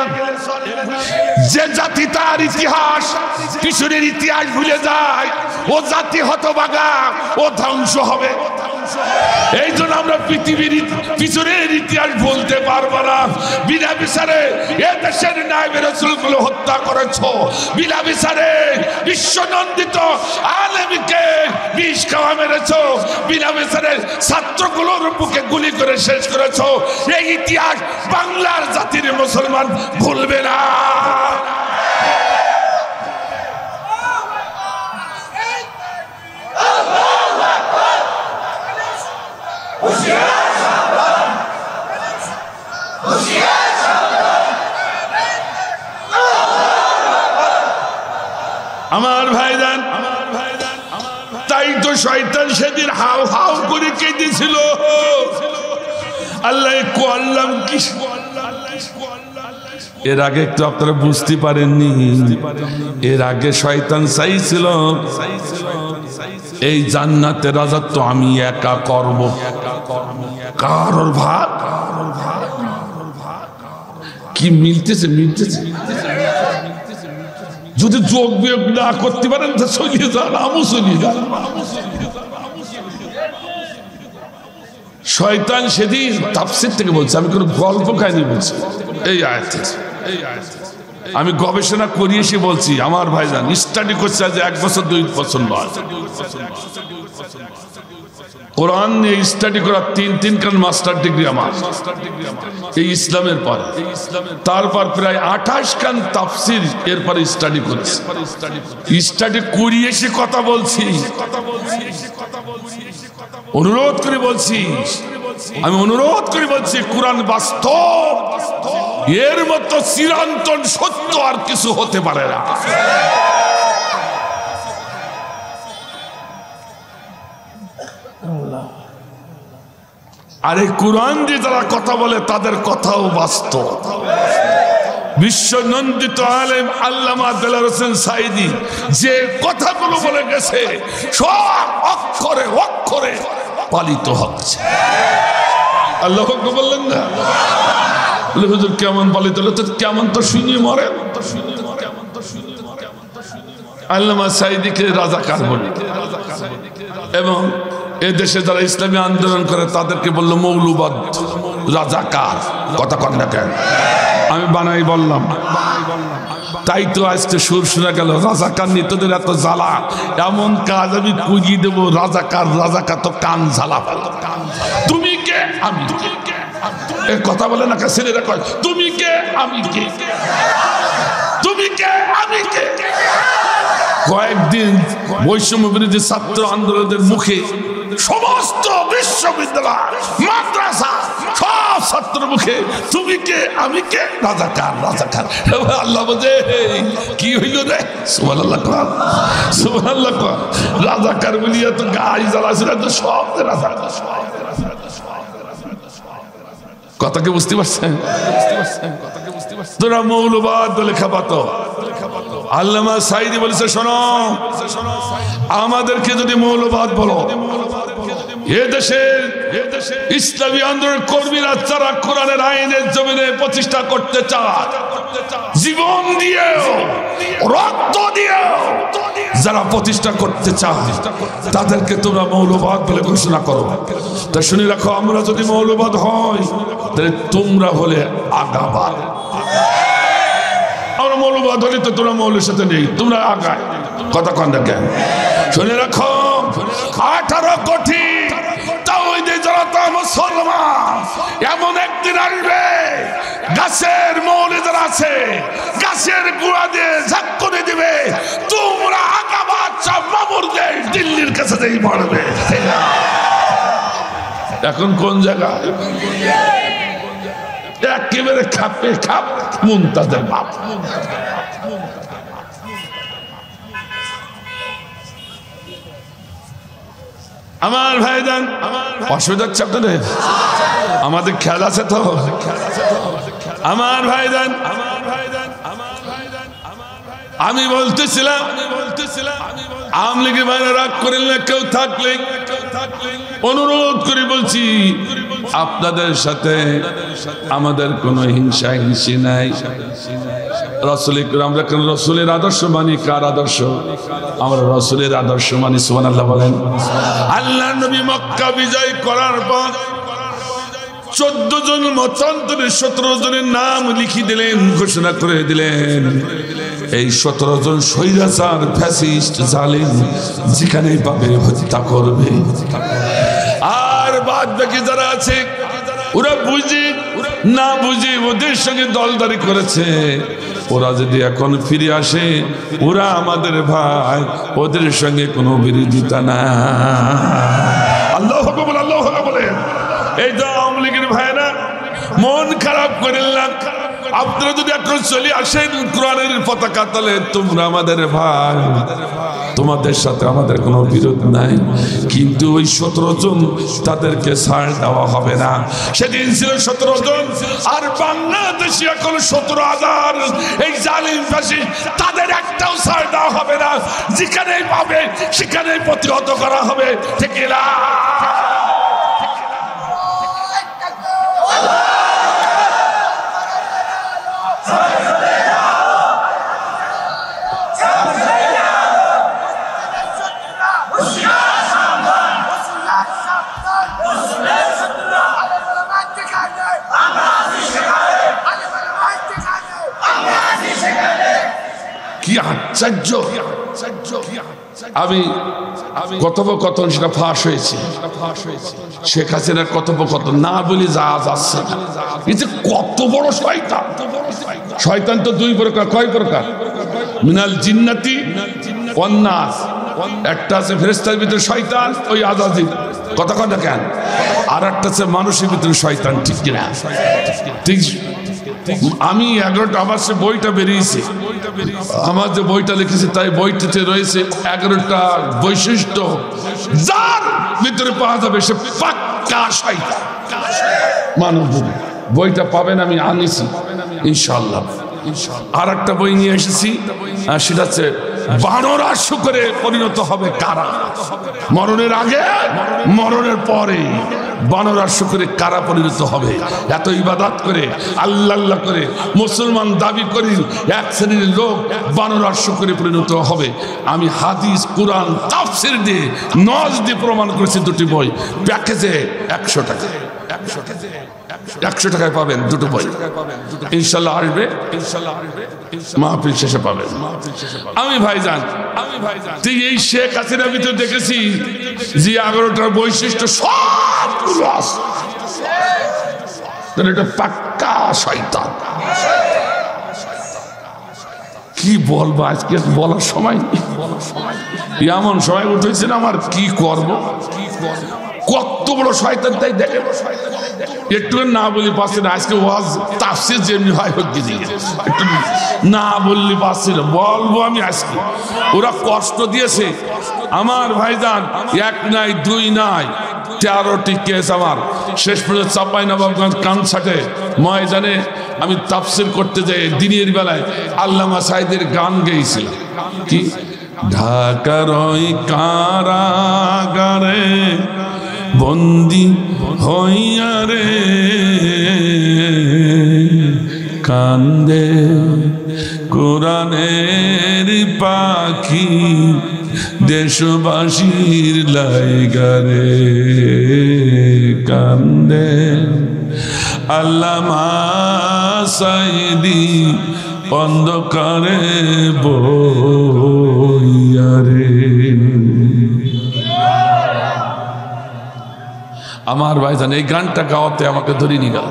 যে জাতি তার ইতিহাস, কিশোরের ইতিহাস ভুলে যায়, ও জাতি হতভাগা, ও ধ্বংস হবে। এই জন্য আমরা পৃথিবীর পিছনের ইতিহাস বলতে পারবো না। বিনা বিচারে এ দেশের নায়েবে রাসূলগুলো হত্যা করেছো, বিনা বিচারে বিশ্বনন্দিত আলেমকে বিষ খাওয়া মেরেছো, বিনা বিচারে ছাত্রগুলোর বুকে গুলি করে শেষ করেছো। এই ইতিহাস বাংলার জাতির মুসলমান ভুলবে না। আমার ভাইজান, তাই তো শয়তান সেদিন হাউ হাউ করে কেঁদেছিল। আল্লাহ করলাম কি? এর আগে একটু আপনারা বুঝতে পারেননি, এর আগে শয়তান চাইছিল এই জান্নাতের রাজত্ব আমি একা করব, কারোর ভাগ কি মিলতেছে মিলতেছে যদি যোগ বিয়োগ না করতে পারেন তো চলিয়ে যান, আমও চলিয়ে যান। শয়তান সেদিন তাফসীর থেকে বলছে, আমি কোনো গল্প কাহিনী বলছি। এই আয়াতে আমি গবেষণা করি এসে বলছি, আমার ভাইজান স্টাডি করছে আজ 1 বছর 2 বছর নয়, কোরআন নিয়ে স্টাডি করা 3 খান মাস্টার ডিগ্রি আমার এই ইসলামের পর। তারপর প্রায় 28 খান তাফসীর এরপরে স্টাডি করেছি। স্টাডি করি এসে কথা বলছি, অনুরোধ করে বলছি, আমি অনুরোধ করে বলছি, কোরআন বাস্তব, এর মতো চিরন্তন সত্য আর কিছু হতে পারে না। আর এই কোরআন দিয়ে যারা কথা বলে তাদের কথাও বাস্তব। বিশ্ব নন্দিত আলেম আল্লামা দেলাওয়ার হোসেন সাঈদী যে কথাগুলো বলে গেছে সব অক্ষরে অক্ষরে পালিত হচ্ছে। আল্লাহ বললেন না, হুজুর কেমন পালিত হলো? তো কেমন তো শুনিয়ে মরেন। আল্লামা সাঈদীকে রাজাকার বলে, এবং এদেশে যারা ইসলামী আন্দোলন করে তাদেরকে বললো মৌলবাদ, রাজাকার। কথা কন না কেন? আমি বানাই বললাম, তাই তো আজকে সুর শোনা গেল রাজাকার নিয়ে তোদের এত জ্বালা, এমন কাজ আমি কুজিয়ে দেবো। রাজাকার রাজাকার তো কান জ্বালা। তুমি কে আমি কে, কথা বলে না ছেলেরা কয় তুমি কে আমি কে, তুমি কে আমি কে। কয়েকদিন বৈষম্য বিরোধী ছাত্র আন্দোলনের মুখে সমস্ত বিশ্ববিদ্যালয় মাদ্রাসা সব ছাত্র মুখে তুমি কে আমি কে, রাজাকার রাজাকার। আল্লাহ বলে কি হইল রে? সুবহানাল্লাহ কর, সুবহানাল্লাহ কর। রাজাকার বলিয়া তো গায়ে জ্বালাছিল, তো সব রাজাকার। কথা কি বুঝতে পারছেন? তোরা মৌলবাদ বলে খাপাতো। আল্লামা সাঈদী বলেছে, শোনো, আমাদেরকে যদি মৌলবাদ বলো, এদেশের ইসলামী আন্দোলনের কর্মীরা যারা কোরআনের আইনের জমিনে প্রতিষ্ঠা করতে চায়, জীবন দিয়েও রক্ত দিয়েও যারা প্রতিষ্ঠা করতে চায়, তাদেরকে তোমরা মৌলবাদ বলে ঘোষণা করো। তা শুনে রাখো, আমরা যদি মৌলবাদ হয় তাহলে তোমরা হলে আগাবাদ। আমরা মৌলবাদ হলে তো তোমরা মৌলের সাথে নেই, তোমরা আগায়। কথা কন না কেন? শুনে রাখো, 18 কোটি তাওহীদে জনতা মুসলমান এমন একদিন আসবে, গাছের মৌলে যারা আছে গাছের গুঁড়া দিয়ে ঝাঁকুনি দিবে, তোমরা আগাবাদ সব মামুরদের দিল্লির কাছে যেই পড়বে। এখন কোন জায়গা? একেবারে খাপে খাপ মুনতাজের বাপ। আমার ভাইজান, অসুবিধা হচ্ছে আপনাদের? আমাদের খেয়াল আছে তো? আমার ভাইজান, আমি বলতেছিলাম আওয়ামী লীগের ভাইরা রাগ করেন না, কেউ থাকলে অনুরোধ করে বলছি, আপনাদের সাথে আমাদের কোনো হিংসা হিংসি নাই। আমরা কেন রসুলের আদর্শ মানি? কার আদর্শ? আমরা রসুলের আদর্শ মানি। সুবহানাল্লাহ বলেন। আল্লাহ নবী মক্কা বিজয় করার পর 14 জন মতান্তরে 17 জনের নাম লিখে দিলেন, ঘোষণা করে দিলেন, এই 17 জন স্বৈরাচার ফ্যাসিস্ট জালিম যেখানেই পাবে হত্যা করবে। আর বাদ বাকি যারা আছে ওরা বুঝে না বুঝে ওদের সঙ্গে দলদারি করেছে। ওরা যদি এখন ফিরে আসে, ওরা আমাদের ভাই, ওদের সঙ্গে কোনো বিরোধিতা না। আল্লাহু আকবার, আল্লাহু আকবার বলেন। এই তো আওয়ামী লীগের ভাইরা মন খারাপ করেন না, আপনারা যদি এখন চলে আসেন কোরআনের পতাকা তলে, তোমরা আমাদের ভাই, তোমাদের সাথে আমাদের কোনো বিরোধ নাই। কিন্তু ওই 17 জন তাদেরকে ছাড় দেওয়া হবে না। সেদিন ছিল 17 জন, আর বাংলাদেশে এখন 17,000 এই জালিম ফাঁসি, তাদের একটাও ছাড় দেওয়া হবে না। যেখানেই পাবে সেখানেই প্রতিহত করা হবে। ঠিক না? কি আশ্চর্য। আমি কথোপকথন সেটা ফাঁস হয়েছে, শেখ হাসিনার কথোপকথন না বলি যা যাচ্ছে না। এই যে কত বড় শয়তান। শয়তান তো দুই প্রকার, কয় প্রকার? মিনাল জিন্নাতি ওয়ান নাস। একটা আছে ফেরেশতার ভিতরে শয়তান, ওই আজাজিল কথা কথা কেন, আর একটা আছে মানুষের ভিতরে শয়তান, ঠিক কিনা? ঠিক। আমি 11টা আমার সে বইটা বেরিয়েছে, আমার যে বইটা লিখেছে তাই বইটাতে রয়েছে 11টা বৈশিষ্ট্য যার ভিতরে পাওয়া যাবে সে পাক্কা শয়তান মানব। বইটা পাবেন, আমি আনিছি ইনশাআল্লাহ। আর একটা বই নিয়ে এসেছি, সেটা হচ্ছে বানর শুকরে পরিণত হবে কারা। মরণের আগে মরণের পরে বানর শুকরে কারা পরিণত হবে। এত ইবাদত করে আল্লাহ আল্লাহ করে মুসলমান দাবি করি, এক শ্রেণীর লোক বানর শুকরে পরিণত হবে। আমি হাদিস, কুরআন, তাফসীর দিয়ে, নজ দিয়ে প্রমাণ করেছি। দুটি বই প্যাকেজে 100 টাকা, 100 টাকায় পাবেন দুটো বই। ইনশাল্লাহ আসবে, মাহফিল শেষে পাবেন। আমি ভাইজান ঠিক এই শেখ হাসিনার ভিতরে দেখেছি যে 11টার বৈশিষ্ট্য সবগুলো আছে। এটা পাক্কা শয়তান। কি বলবো আজকে, বলার সময় এমন সময় উঠেছে না আমার, কি করব। কত বড় শয়তান তাই দেখে, একটু না বলি পাচ্ছি না। আজকে ওয়াজ তাফসীর যেমনি হয় হোক গিয়ে একটু না বললি পাচ্ছি না, বলবো আমি আজকে। ওরা কষ্ট দিয়েছে আমার ভাইজান, 1 নাই 2 নাই 13টি কেস আমার। শেষ পর্যন্ত চাঁপাইনবাবগঞ্জ কানসাটে ময়দানে আমি তাফসীর করতে যাই দিনের বেলায় আল্লামা সাঈদীর গান গেয়েছিলাম। কি ঢাকার ওই কারাগারে বন্দি হইয়া রে কান্দে কোরআনের পাখি দেশবাসীর লাইগারে কান্দে আল্লামা সাঈদী অন্ধকারে বইয়া রে। আমার ভাইজান এই গানটা গাওয়াতে আমাকে ধরিনি গেল,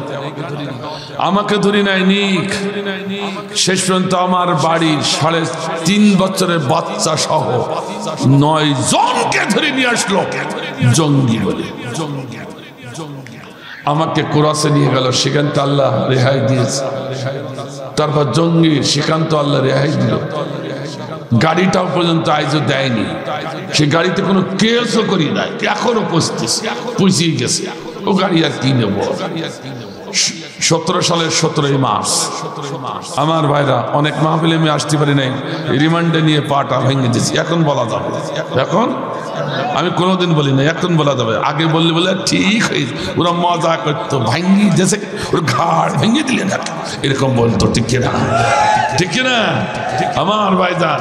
আমাকে ধরি নাই নিক। শেষ পর্যন্ত আমার বাড়ির 3.5 বছরের বাচ্চা সহ 9 জনকে ধরে নিয়ে আসলো জঙ্গি বলে। আমাকে কোরাসে নিয়ে গেল, সেখান তো আল্লাহ রেহাই দিয়েছে। তারপর জঙ্গি সেখান তো আল্লাহ রেহাই দিল। গাড়িটাও পর্যন্ত আইজও দেয়নি, সে গাড়িতে কোনো কেসও করি নাই, এখনো পুষিয়ে গেছে। ও গাড়ি আর কি নেব। 17 সালের 17 মার্চ আমার ভাইরা অনেক মাহফিলে আমি আসতে পারি নাই, রিমান্ডে নিয়ে পাটা ভেঙে দিয়েছি। এখন বলা যাবে, এখন আমি কোনোদিন বলি না, এখন বলা যাবে। আগে বললে বলে ঠিক হয়েছে, ওরা মজা করতো, ভাঙ্গি দিয়েছে ওর ঘাড় ভেঙে দিলে না, এরকম বলতো। ঠিক কিনা, ঠিক কিনা আমার ভাইজান?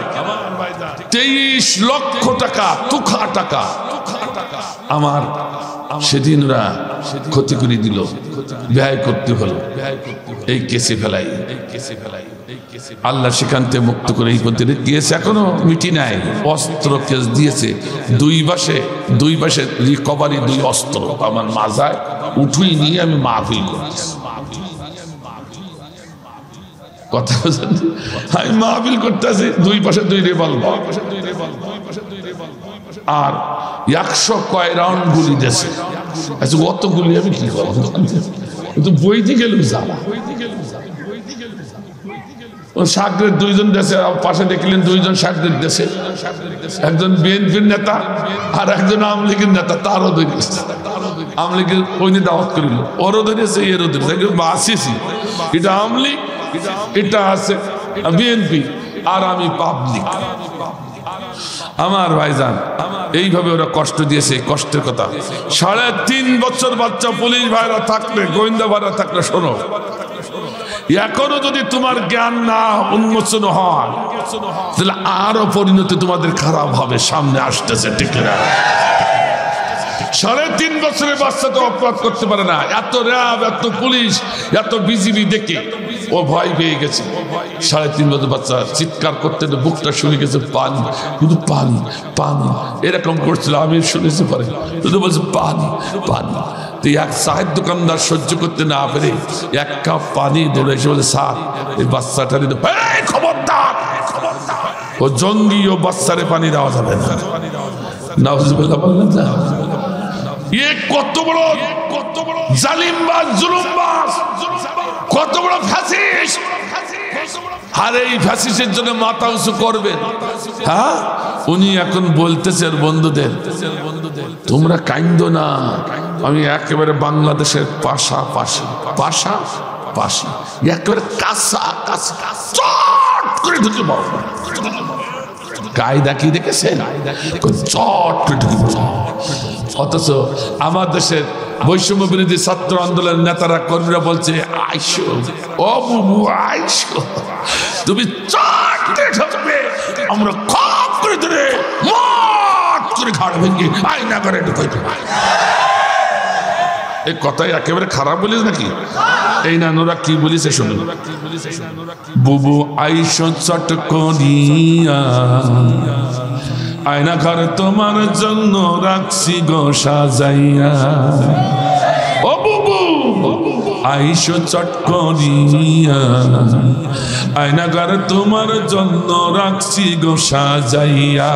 23 লক্ষ টাকা তুখা টাকা আমার সেদিন ওরা ক্ষতি করে দিল, ব্যয় করতে হলো এই কেসে ফেলাই। আল্লাহ সেখান থেকে মুক্ত করে এই করতে দিয়েছে, এখনো মিটি নাই। অস্ত্র কেস দিয়েছে, 2 পাশে রিকভারি 2 অস্ত্র আমার মাজায় উঠুই নিয়ে আমি মাহফিল করছি। কথা বলছেন, আমি মাহফিল করতেছি, 2 পাশে 2 রিভলভার আর 100 কয় রাউন্ড গুলি দিয়েছে। আচ্ছা অত গুলি আমি কি করব, কিন্তু বইতে গেলেও যাবা। সাগরের 2 জন দেশে পাশে দেখলেন, 2 জন সাগরের দেশে, একজন বিএনপির নেতা আর একজন আওয়ামী লীগের নেতা, তারও ধরেছে। আওয়ামী লীগের ওই দাওয়াত করিল, ওরও ধরেছে, এরও ধরেছে। আসিছি এটা আওয়ামী লীগ, এটা আছে বিএনপি, আর আমি পাবলিক। আমার ভাইজান এইভাবে ওরা কষ্ট দিয়েছে। কষ্টের কথা 3.5 বছর বাচ্চা পুলিশ ভাইরা থাকলে, গোয়েন্দা ভাইরা থাকলে, শোনো, এখনো যদি তোমার জ্ঞান না উন্মোচন হয় তাহলে আরো পরিণতি তোমাদের খারাপ হবে, সামনে আসতেছে। ঠিক না? 3.5 বছরের বাচ্চা তো অপরাধ করতে পারে না। এত র্যাব, এত পুলিশ, এত বিজিবি দেখে ও ভয় পেয়ে গেছে। 3.5 বছর বাচ্চা চিৎকার করতে বুকটা শুনে গেছে, পানি, শুধু পানি পানি এরকম করছিল। আমি শুনেছি পরে শুধু বলছে পানি পানি। তো এক চায়ের দোকানদার সহ্য করতে না পেরে 1 কাপ পানি ধরে এসে বলে, স্যার এই বাচ্চাটা দিতে, খবরদার ও জঙ্গি, ও বাচ্চারে পানি দেওয়া যাবে না। নাউজুবিল্লাহ বললেন না? কত বড় জালিমবাজ, জুলুমবাজ, কত বড় ফ্যাসিস্ট। আর এই ফ্যাসিস্টের জন্য মাথা উঁচু করবেন। হ্যাঁ, উনি এখন বলতেছেন বন্ধুদের, তোমরা কাইন্দ না, আমি একেবারে বাংলাদেশের পাশাপাশি পাশাপাশি একেবারে কাঁচা কাঁচা চট করে ঢুকে পাবো। কায়দা কি দেখেছেন? চট করে ঢুকে পাবো। অথচ আমার দেশের বৈষম্য বিরোধী ছাত্র আন্দোলনের নেতারা, কর্মীরা বলছে, আইসো ও বুবু আইসো, তুমি চট করে ঢুকবে, আমরা খপ করে ধরে মট করে ঘাড় ভেঙে আয়না করে ঢুকে দেবো। এই কথাই একেবারে খারাপ বলিস নাকি? এই না, ওরা কি বলিছে শুনুন। বুবু আইসো চট করিয়া, আয়না ঘর তোমার জন্য রাখছি গো সাজাইয়া। ও বুবু আইসো চট করিয়া, আয়না ঘর তোমার জন্য রাখছি গো সাজাইয়া।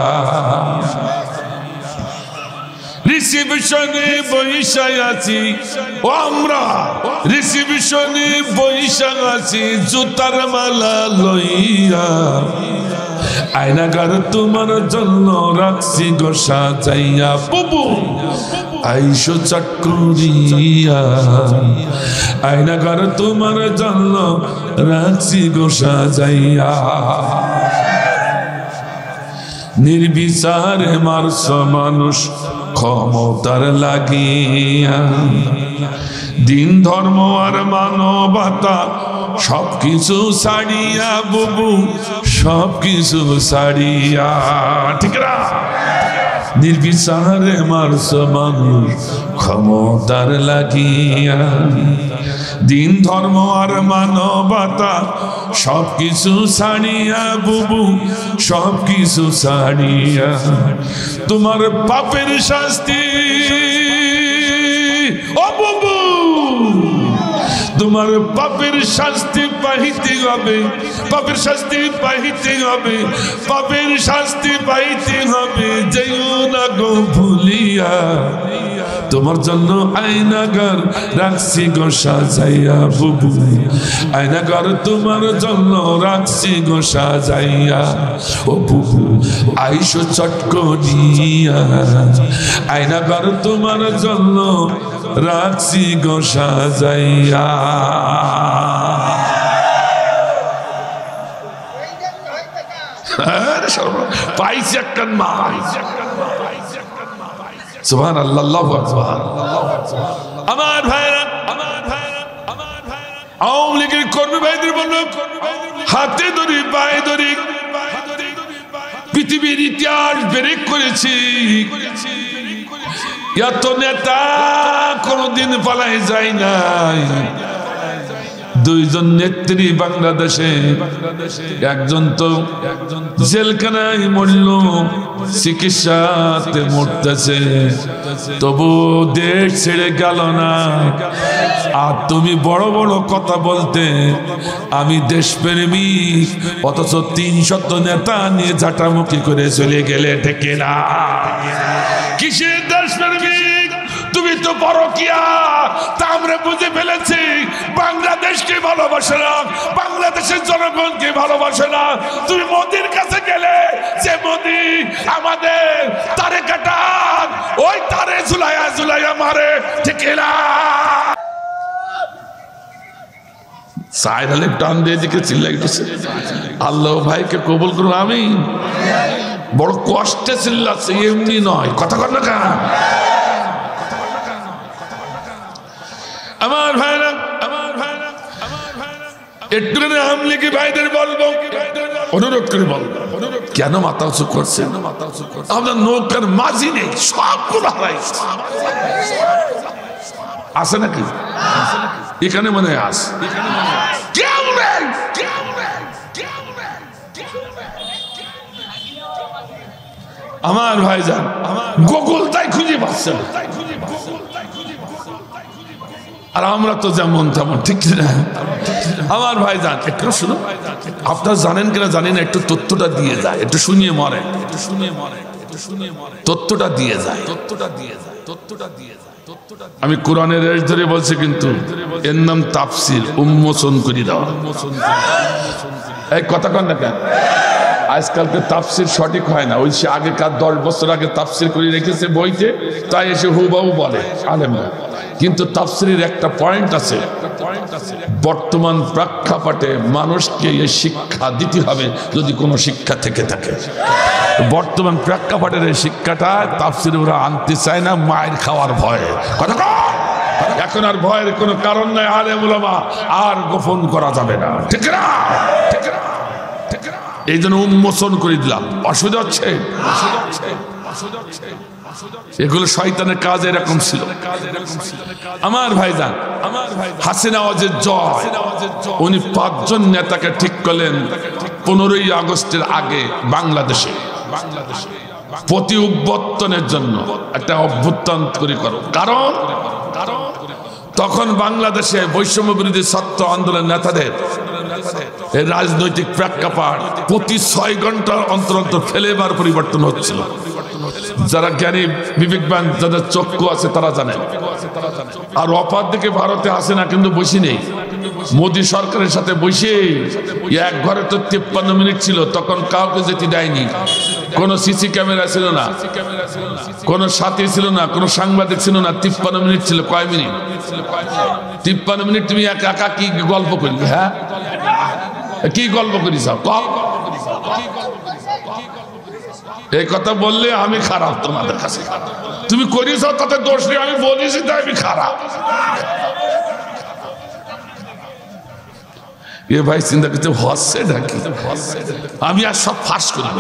রিসিপশনে বৈশাখ আছি, ও আমরা রিসিপশনে বৈশাখ আছি, জুতার মালা লইয়া, আয়নাঘর তোমার জন্য রাখছি গো সাজাইয়া। বুবু আইসো চট করিয়া, আয়নাঘর তোমার জন্য রাখছি গো সাজাইয়া। নির্বিচারে মারছ মানুষ ক্ষমতার লাগিয়া, দিন ধর্ম আর মানবতা সবকিছু ছাড়িয়া, বুবু সবকিছু ছাড়িয়া। ঠিক না? নির্বিচারে মারছ মানুষ ক্ষমতার লাগিয়া, দিন ধর্ম আর মানবতা সবকিছু ছাড়িয়া, বুবু সবকিছু ছাড়িয়া। তোমার পাপের শাস্তি, ও বুবু তোমার পাপের শাস্তি পাইতে হবে, পাপের শাস্তি পাইতে হবে, পাপের শাস্তি পাইতে হবে। যেও না গো ভুলিয়া, তোমার জন্য আয়নাঘর রাখছি গো সাজাইয়া। বুবু আয়নাঘর তোমার জন্য রাখছি গো সাজাইয়া। ও বুবু আইসো চট করিয়া, আয়নাঘর তোমার জন্য রাখছি গো সাজাইয়া। পাইছি একটা মা। সুবহানাল্লাহ, আমার ভাইরা, আওয়ামী লীগের কর্মী ভাইদের বলল, হাতে ধরি পায়ে ধরি পৃথিবীর ইতিহাস ব্রেক করেছি। এত নেতা কোনদিন পালাই যায় নাই। 2 জন নেত্রী বাংলাদেশে, একজন তো জেলখানায় মরল, চিকিৎসাতে মরতেছে, তবু দেশ ছেড়ে গেল না। আর তুমি বড় বড় কথা বলতে আমি দেশপ্রেমিক, অথচ 300 নেতা নিয়ে ঝাঁটামুখি করে চলে গেলে, ঠিক না? কিসের দেশপ্রেমিক? তুমি তো পরকিয়া। তা আমরা বুঝে ফেলেছি, বাংলাদেশকে ভালোবাসে না, বাংলাদেশের জনগণকে ভালোবাসে না। তুমি মোদির কাছে গেলে, যে মোদি আমাদের তারে কাটান, ওই তারে ঝুলাইয়া ঝুলাইয়া মারে, ঠিক না? সাইড টান দিয়ে দিকে চিল্লাই দিচ্ছে, আল্লাহ ভাইকে কবুল করুন। আমি বড় কষ্টে চিল্লাচ্ছে, এমনি নয়। কথা কর না কেন? আমার ভাইরা, একটুখানি আওয়ামী লীগ ভাইদের বলবো, অনুরোধ করে বলবো, কেন মাথা উঁচু করছে? আমাদের নৌকার মাঝি নেই, সবগুলো হারাই আছে নাকি? এখানে মনে হয় আস, আমার ভাইজান গুগল তাই খুঁজে পাচ্ছে না। আর আমরা তো যেমন তেমন, ঠিক না? আমার ভাইজান একটু শুনো, আপনারা জানেন কিনা জানি না, একটু তথ্যটা দিয়ে যায়, একটু শুনিয়ে মরে, তথ্যটা দিয়ে যায়। আমি কোরআনের রেশ ধরে বলছি, কিন্তু এর নাম তাফসির, উন্মোচন করে দেওয়া। এই কথা কন না কেন? আজকালকে তাফসির সঠিক হয় না, ওই সে আগেকার 10 বছর আগে তাফসির করে রেখেছে বইতে, তাই এসে হুবাহু বলে আলেমরা। কিন্তু তাফসিরের একটা পয়েন্ট আছে, বর্তমান প্রেক্ষাপটে মানুষকে এই শিক্ষা দিতে হবে যদি কোনো শিক্ষা থেকে থাকে। বর্তমান প্রেক্ষাপটের এই শিক্ষাটা তাফসিরে ওরা আনতে চায় না, মায়ের খাওয়ার ভয়ে। কথা এখন আর ভয়ের কোনো কারণ নাই, আলেম উলামা আর গোপন করা যাবে না, ঠিক না? এই জন্য উন্মোচন করে দিলাম। অসুবিধা হচ্ছে? এগুলো শয়তানের কাজ এরকম ছিল। আমার ভাইজান হাসিনা ওয়াজের জয়, উনি 5 জন নেতাকে ঠিক করলেন 15ই আগস্টের আগে বাংলাদেশে প্রতি অভ্যুত্থানের জন্য একটা অভ্যুত্থান তৈরি করো। কারণ তখন বাংলাদেশে বৈষম্য বিরোধী ছাত্র আন্দোলন নেতাদের এই রাজনৈতিক প্রেক্ষাপট প্রতি 6 ঘন্টার অন্তর অন্তর ফেলেবার পরিবর্তন হচ্ছিল। যারা জ্ঞানী বিবেকবান, যাদের চক্ষু আছে তারা জানেন। আর অপর দিকে ভারতে আসে না, কিন্তু বসে নেই মোদী সরকারের সাথে বসে। এক ঘরে তো 53 মিনিট ছিল, তখন কাউকে যেতে দেয়নি। কোনো সিসি ক্যামেরা ছিল না, কোনো সাথী ছিল না, কোনো সাংবাদিক ছিল না। 53 মিনিট ছিল। কয় মিনিট? 53 মিনিট তুমি একা একা কি গল্প করি? হ্যাঁ, কি গল্প করি সব? এই কথা বললে আমি খারাপ তোমাদের কাছে। তুমি করিস তাতে দোষ নেই, আমি বলিস তাই আমি খারাপ। এ ভাই চিন্তা করতে হচ্ছে নাকি? আমি আর সব ফাঁস করি,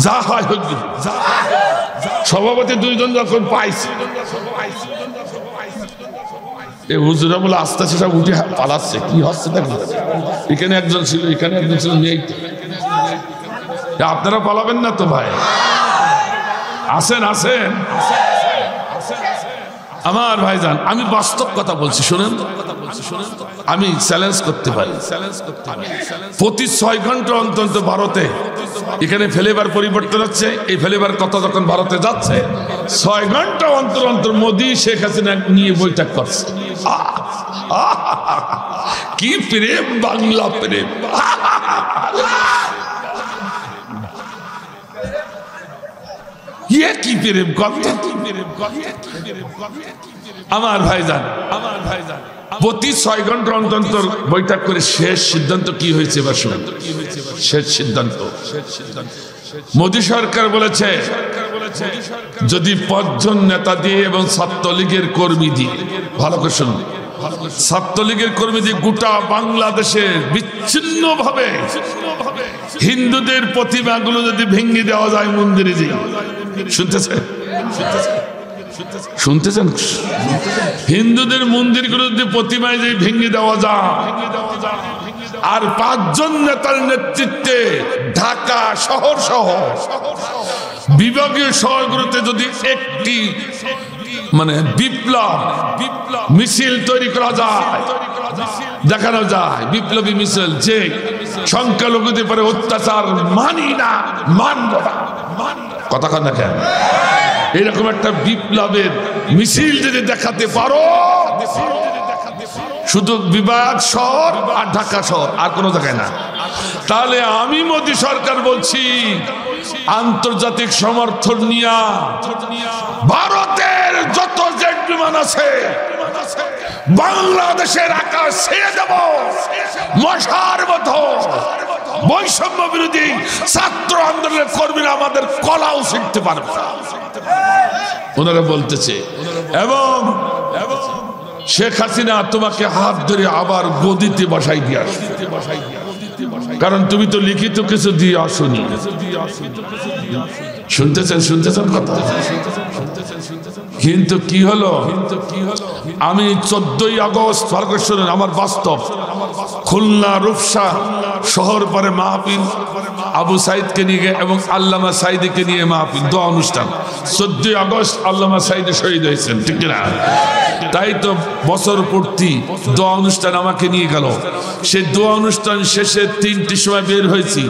যা হয় হোক। সভাপতি 2 জন যখন পাইছি, এই হুজুরা বলে আস্তে আস্তে সব উঠে পালাচ্ছে। কি হচ্ছে দেখো, এখানে একজন ছিল, এখানে একজন ছিল, নেই। আপনারা পালাবেন না তো ভাই? আসেন আসেন আমার ভাইজান, আমি বাস্তব কথা বলছি, শুনেন। আমি চ্যালেঞ্জ করতে পারি, প্রতি 6 ঘন্টা অন্তর ভারতে এখানে ফেলেবার পরিবর্তন হচ্ছে। এই ফেলেবার কথা যখন ভারতে যাচ্ছে, 6 ঘন্টা অন্তর অন্তর মোদী শেখ হাসিনা নিয়ে বৈঠক করছে। কি প্রেম, বাংলা প্রেম। কি প্রেম, আমার ভাইজান প্রতি 6 ঘন্টা অন্তর বৈঠক করে শেষ সিদ্ধান্ত কি হয়েছে? এবার শুনুন শেষ সিদ্ধান্ত। মোদী সরকার বলেছে, যদি 5 জন নেতা দিয়ে এবং ছাত্রলীগের কর্মী দিয়ে, ভালো করে শুনুন, ছাত্রলীগের কর্মী দিয়ে গোটা বাংলাদেশে বিচ্ছিন্ন ভাবে হিন্দুদের প্রতিমাগুলো যদি ভেঙে দেওয়া যায় মন্দিরে যে, শুনতেছেন? শুনতেছেন? হিন্দুদের মন্দিরগুলো যদি প্রতিমায় যে ভেঙে দেওয়া যায়, আর 5 জন নেতার নেতৃত্বে ঢাকা শহর সহ বিভাগীয় শহরগুলোতে যদি একটি বিপ্লব মিছিল তৈরি করা যায়, দেখানো যায় বিপ্লবী মিছিল, যে সংখ্যালঘুদের পরে অত্যাচার মানি না, মানব না। কথা কন না কেন? এরকম একটা বিপ্লবের মিছিল যদি দেখাতে পারো, শুধু বিভাগ শহর আর ঢাকা শহর, আর কোনো জায়গায় না, তাহলে আমি মোদী সরকার বলছি, আন্তর্জাতিক সমর্থন নিয়া ভারতের যত জেট বিমান আছে বাংলাদেশের আকাশ ছেড়ে দেব। মশার মতো বৈষম্য বিরোধী ছাত্র আন্দোলনের কর্মীরা আমাদের কলাও শিখতে পারবে, ওনারা বলতেছে। এবং শেখ হাসিনা তোমাকে হাত ধরে আবার গদিতে বসাই দিয়ে আসবে, কারণ তুমি তো লিখিত কিছু দিয়ে আসনি। শুনতেছেন? শুনতেছেন কথা? কিন্তু কি হলো, আমি 14ই আগস্ট ফাল্গুন আমার বাস্তব খুলনা রূপসা শহর পরে মাহফিল, আবু সাইদকে নিয়ে এবং আল্লামা সাইদিকে নিয়ে মাহফিল, দোয়া অনুষ্ঠান। 14ই আগস্ট আল্লামা সাইদি শহীদ হয়েছেন, ঠিক না? তাই তো বছর পূর্তি দোয়া অনুষ্ঠান আমাকে নিয়ে গেল। সেই দোয়া অনুষ্ঠান শেষে 3টির সময় বের হয়েছি।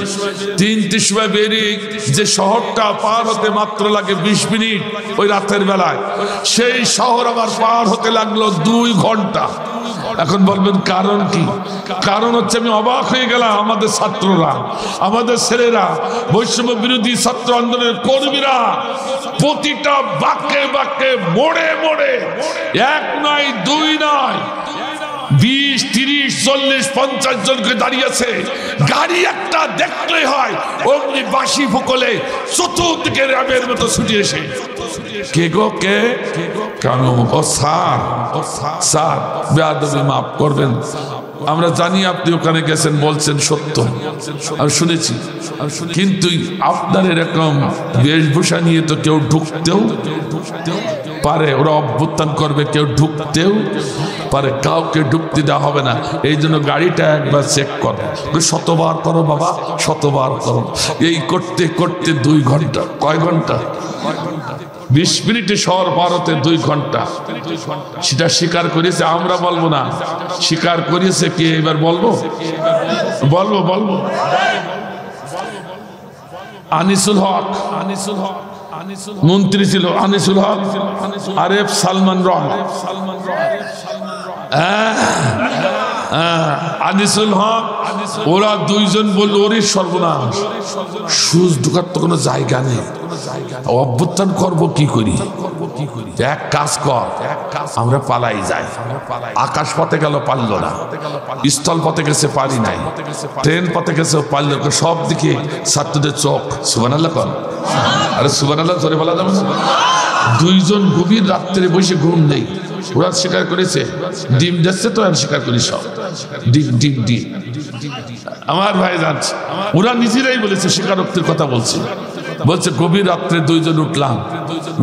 3টির সময় বেরিয়ে যে শহরটা পার হতে মাত্র লাগে 20 মিনিট ওই রাতের বেলায়, সেই শহর আমার পার হতে লাগলো 2 ঘন্টা। এখন বলবেন কারণ কি? কারণ হচ্ছে আমি অবাক হয়ে গেলাম, আমাদের ছাত্ররা, আমাদের ছেলেরা, বৈষম্য বিরোধী ছাত্র আন্দোলনের কর্মীরা প্রতিটা বাক্যে বাক্যে মোড়ে মোড়ে, 1 নয় 2 নয় 20, 30, 40, 50 জনকে দাঁড়িয়েছে। গাড়ি একটা দেখলে হয় অমনি বাঁশি ফুকলে চতুর্দিকে র্যাবের মতো ছুটে এসে, কে গো কে? কেন? ও স্যার, স্যার বেয়াদবি মাফ করবেন, আমরা জানি আপনি ওখানে গেছেন, বলছেন সত্য, আমি শুনেছি, কিন্তু আপনার এরকম বেশভূষা নিয়ে তো কেউ ঢুকতেও পারে, ওরা অভ্যুত্থান করবে, কেউ ঢুকতেও পারে, কাউকে ঢুকতে দেওয়া হবে না। এই জন্য গাড়িটা একবার চেক করো, 100বার করো বাবা, 100বার করো। এই করতে করতে 2 ঘন্টা, কয় ঘন্টা? 20 মিনিটে শহর পার হতে 2 ঘন্টা। সেটা স্বীকার করেছে, আমরা বলবো না, স্বীকার করেছে কে? এবার বলবো বলবো আনিসুল হক, মন্ত্রী ছিল আনিসুল হক, আরেফ সালমান রহমান, আনিসুল হক, ওরা 2 জন বলল ওরে সর্বনাশ, সুজ ঢোকার তো কোনো জায়গা নেই, অভ্যুত্থান করবো কি করি? এক কাজ কর, আমরা পালাই যাই। আকাশ পথে গেল, পারল না, স্থল পথে গেছে, পারি নাই, ট্রেন পথে গেছে, পারল, সব দিকে ছাত্রদের চোখ। সুবহানাল্লাহ কর, আরে সুবহানাল্লাহ জোরে বলা যাবে না? 2 জন গভীর রাত্রে বসে ঘুম নেই, ওরা স্বীকার করেছে, ডিম যাচ্ছে তো আমি স্বীকার করি, সব ডিম ডিম ডিম। আমার ভাই যাচ্ছে, ওরা নিজেরাই বলেছে, স্বীকারোক্তির কথা বলছে, বলছে গভীর রাত্রে 2 জন উঠলাম,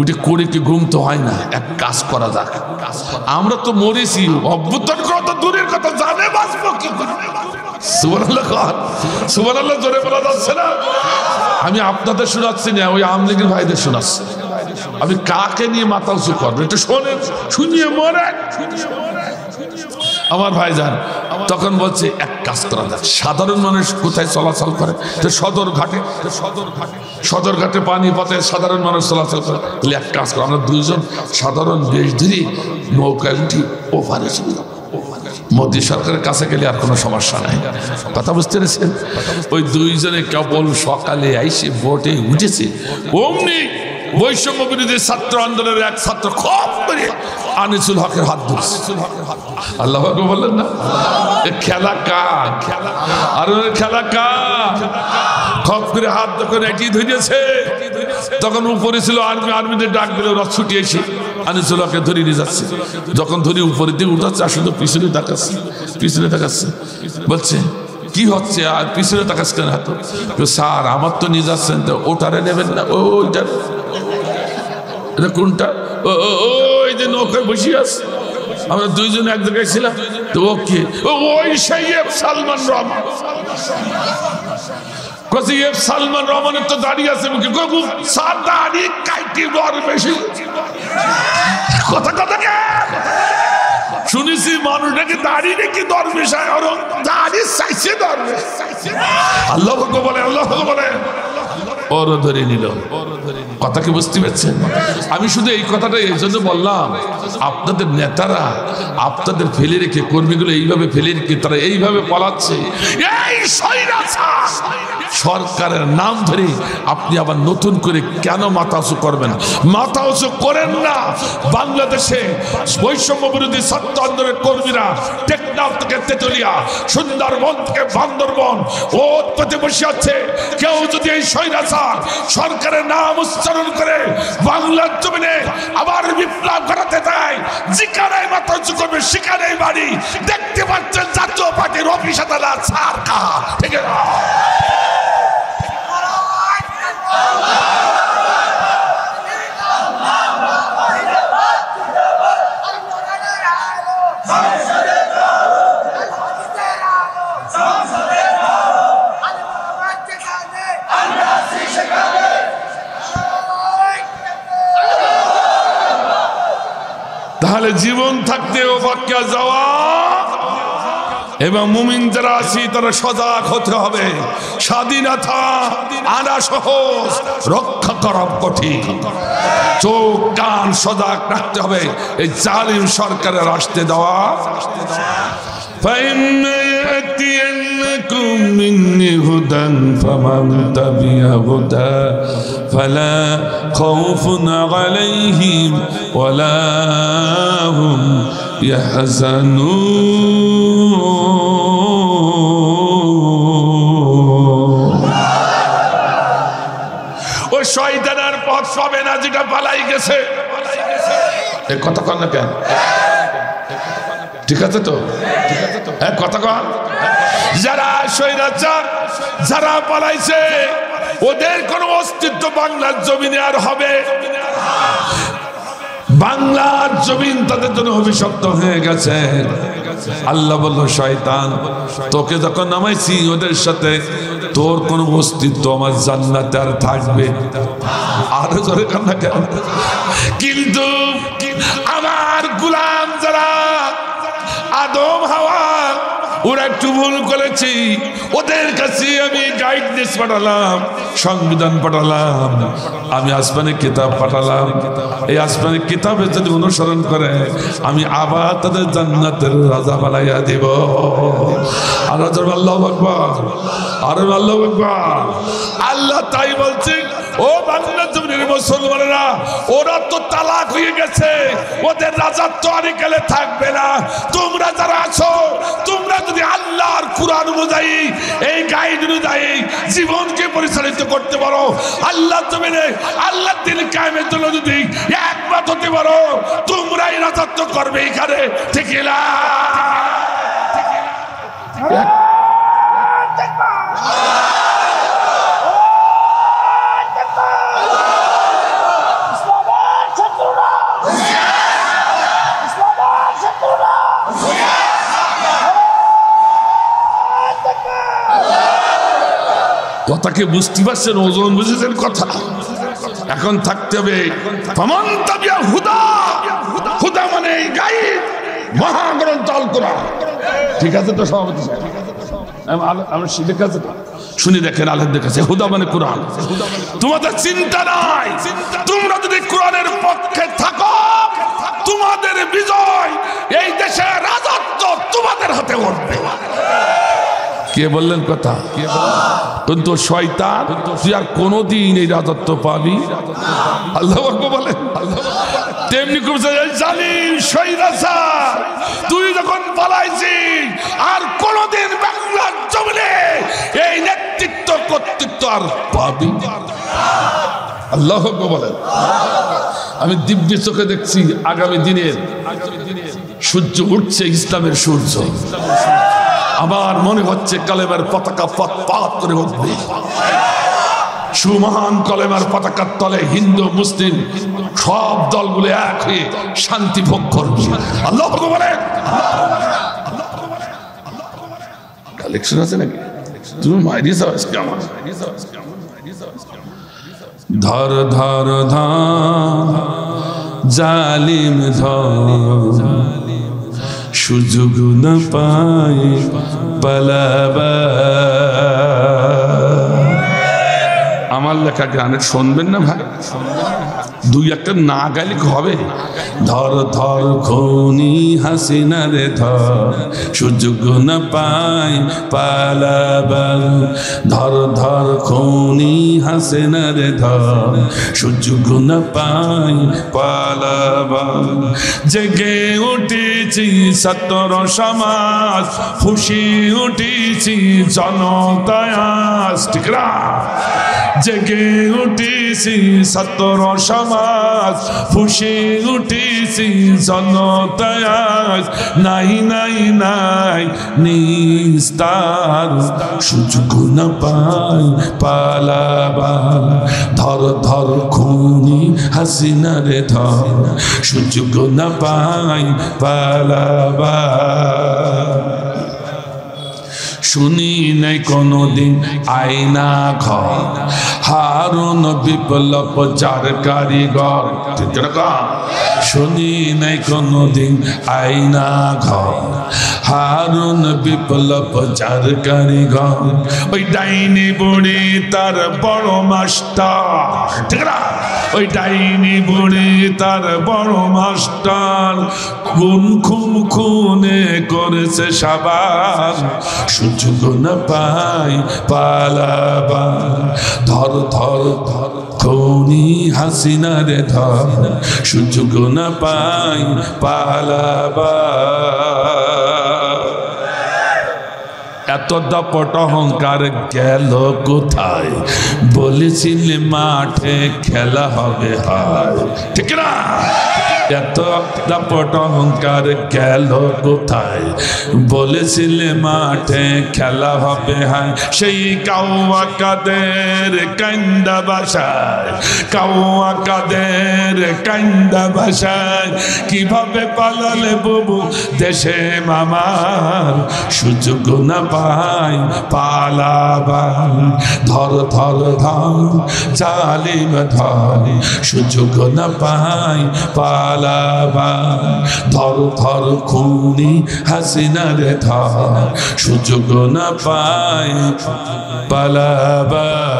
উঠে করে কি ঘুম তো হয় না, এক কাজ করা যাক, আমরা তো মরেছি, অভ্যুত্থান করা তো দূরের কথা, জানে বাঁচবো কি করে? সুবহানাল্লাহ, সুবহানাল্লাহ জোরে বলা যাচ্ছে না? আমি আপনাদের শোনাচ্ছি না, ওই আওয়ামী লীগের ভাইদের শোনাচ্ছি। আমি কাকে নিয়ে মাথা উঁচু করবো একটু শোনেন, শুনিয়ে মরে। আমার ভাইজান তখন বলছে এক কাজ করা যাক, সাধারণ মানুষ কোথায় চলাচল করে? সদর ঘাটে পানি পথে সাধারণ মানুষ চলাচল করে, তাহলে এক কাজ করো, আমরা 2 জন সাধারণ বেশ ধরি নৌকায় উঠি ওপারে চলি, মোদী সরকারের কাছে গেলে আর কোনো সমস্যা নাই। কথা বুঝতে পেরেছেন? ওই 2 জনে কেবল সকালে আইসে বোটে উঠেছে, অমনি বৈষম্য বিরোধী ছাত্র আন্দোলনের এক ছাত্র খপ করে আনিসুল হকের হাত ধরছে। আল্লাহু আকবার বললেন না? খেলা কার? আর খেলা কার? খপ করে হাত যখন এগিয়ে ধরেছে, তখন উপরে ছিল আর্মি, আর্মিদের ডাক দিলে ওরা ছুটি এসে আনিসুল হককে ধরে নিয়ে যাচ্ছে। যখন ধরে উপরের দিকে উঠাচ্ছে, আসলে পিছনে তাকাচ্ছে, পিছনে তাকাচ্ছে, বলছে কি হচ্ছে? আর পিছনে তাকাচ্ছে কেন? হাত স্যার আমার তো নিয়ে যাচ্ছেন, তো ওটারে নেবেন না? ওইটা এটা কোনটা? ওই যে নৌকায় বসে আছে, আমরা 2 জন এক জায়গায় ছিলাম, তো ও কে? ওই সাইয়েব সালমান রহমান। সালমান রহমানের তো দাঁড়িয়ে আছে মুখে, কথা কথা কে শুনেছি, মানুষ নাকি দাঁড়িয়ে নাকি দরবেশ, দাঁড়িয়ে চাইছে দরবেশ। আল্লাহ বলে, আল্লাহ বলে, ওর ধরে নিল। কথা কি বুঝতে পারছেন? আমি শুধু এই কথাটা এই জন্য বললাম, আপনাদের নেতারা আপনাদের ফেলে রেখে, কর্মীগুলো এইভাবে ফেলে রেখে তারা এইভাবে পালাচ্ছে, এই সরকারের নাম ধরে আপনি আবার নতুন করে কেন মাথা উঁচু করবেন? মাথা উঁচু করেন না। বাংলাদেশে বৈষম্য বিরোধী ছাত্র আন্দোলনের কর্মীরা টেকনাফ থেকে তেতুলিয়া, সুন্দরবন থেকে বান্দরবন ও পথে বসে আছে। কেউ যদি এই স্বৈরাচার সরকারের নাম উচ্চারণ করে বাংলার জমিনে আবার বিপ্লব ঘটাতে দেয়, যেখানে মাথা উঁচু করবে সেখানেই বাড়ি। দেখতে পাচ্ছেন জাতীয় পার্টির অফিস আদালত সরকার, ঠিক আছে? তাহলে জীবন থাকতেও বাক্যা যাওয়া এবং মুমিন যারা আছি তারা সজাগ হতে হবে। স্বাধীনতা আনা সহজ, রক্ষা করা কঠিন। চোখ কান সজাগ রাখতে হবে এই জালিম সরকারের আসতে দেওয়া। فإما يأتينكم مني هدى فمن تبع هدى فلا خوف عليهم ولا هم يحزنون। ওই শয়তানের পথ পাবে না যেটা পালাই গেছে। এই কথা কন না কেন? ঠিক আছে তো? কথা কন। যারা স্বৈরাচার, যারা পালাইছে, ওদের কোন অস্তিত্ব বাংলার জমিনে আর হবে? বাংলার জমিন তাদের জন্য অভিশপ্ত হয়ে গেছে। আল্লাহ বলল, শয়তান তোকে যখন নামাইছি ওদের সাথে, তোর কোন অস্তিত্ব আমার জান্নাতে আর থাকবে? আরো জোরে কান্না কেন? কিন্তু আমার গোলাম যারা আদম হাওয়া, ওরা একটু ভুল করেছি, ওদের কাছে আমি গাইডনেস পাঠালাম, সংবিধান পাঠালাম, আমি আসমানি কিতাব পাঠালাম। এই আসমানি কিতাবে যদি অনুসরণ করে আমি আবার তাদের জান্নাতের রাজা বানাইয়া দিব। আর আল্লাহু আকবার, আর আল্লাহু আকবার। আল্লাহ তাই বলছে, ও বাংলার জমিনের মুসলমানেরা, ওরা তো তালাক হয়ে গেছে, ওদের রাজত্ব অনেকালে থাকবে না। তোমরা যারা আছো, তোমরা যদি আল্লাহর কুরআন অনুযায়ী, এই গাইড অনুযায়ী জীবনকে পরিচালিত করতে পারো, আল্লাহ জমিনে আল্লাহ দিন কায়েমের জন্য যদি একমত হতে পারো, তোমরাই রাজত্ব করবে এখানে। ঠিক না? কথাকে বুঝতে পারছেন? ওজন বুঝেছেন কথা? এখন থাকতে হবে ফামান তাবিয়া হুদা। হুদা মানে গাইড, মহাগ্রন্থ আল কোরআন। ঠিক আছে তো সভাপতি সাহেব? আমরা শিখে কাছে শুনি দেখেন, আলেমদের কাছে হুদা মানে কোরআন। তোমাদের চিন্তা নাই, তোমরা যদি কোরআনের পক্ষে থাকো, তোমাদের বিজয়, এই দেশের রাজত্ব তোমাদের হাতে উঠবে। কে বললেন কথা? কিন্তু শয়তান, তুই আর কোনদিন এই রাজত্ব পাবি? আল্লাহু আকবার বলেন। তেমনি জালিম স্বৈরাচার, তুই যখন পালাইছিস, আর কোনদিন বাংলার জমিনে এই নেতৃত্ব কর্তৃত্ব আর পাবি? আল্লাহু আকবার বলেন। আমি দিব্য চোখে দেখছি আগামী দিনের সূর্য উঠছে, ইসলামের সূর্য। আমার মনে হচ্ছে কালেমার পতাকা পথ পাত করে উঠবে। সুমহান কলেমার পতাকার তলে হিন্দু মুসলিম সব দলগুলো এক হয়ে শান্তি ভোগ করবে। আল্লাহু আকবার বলেন। কালেকশন আছে নাকি? তুমি মাইরি যাও আজকে আমার। ধর ধর ধর জালিম ধর, সুযোগ না পায় পালাবা। আমার লেখা গানের শুনবেন না ভাই? দুই একটা না গাইলে হবে? ধর ধর খনি হাসিনা রে ধর, সুযোগ না পায় পালাবার। ধর ধর খনি হাসিনা রে ধর, সুযোগ না পায় পালাবার। জেগে উঠেছি ছাত্র সমাজ, ফুসি উঠেছি জনতায় আজ। ঠিক না? জেগে উঠেছি ছাত্র সমাজ, ফুসে উঠেছি জনতায় আজ। নাই নাই নাই নিস্তার, সুযোগ না পাই পালাবার। ধর ধর খুনি হাসিনা রে ধর, সুযোগ না পাই পালাবার। শুনি নাই কোনদিন আয়না ঘর, হারুন বিপ্লব যার কারিগর। ঠিক না? শুনি নাই কোনদিন আইনা ঘর হারুন বিপ্লব যার কারিগর ওই ডাইনি বুড়ি তার বড় মাস্টার ঠিক না ওই ডাইনি বুড়ি তার বড় মাস্টার খুন খুন খুনে করেছে সাবান সুযোগ না পাই পালাবার ধর ধর ধর খুনি হাসিনা রে ধর সুযোগ না পাই পালাবার এত দাপট অহংকার গেল কোথায় বলেছিলে মাঠে খেলা হবে হায় ঠিক না এত দাপট অহংকার গেল কোথায় বলেছিলে মাঠে খেলা হবে হায় সেই কাউয়া কাদের কান্দা বাসায় কাউয়া কাদের কান্দা বাসায় কিভাবে পালালে বুবু দেশে মামার সুযোগ না পাই পালাবার ধর ধর ধর জালিম ধর সুযোগ না পাই পালাবার ধর ধর খুনি হাসিনা রে ধর সুযোগ না পাই পালাবার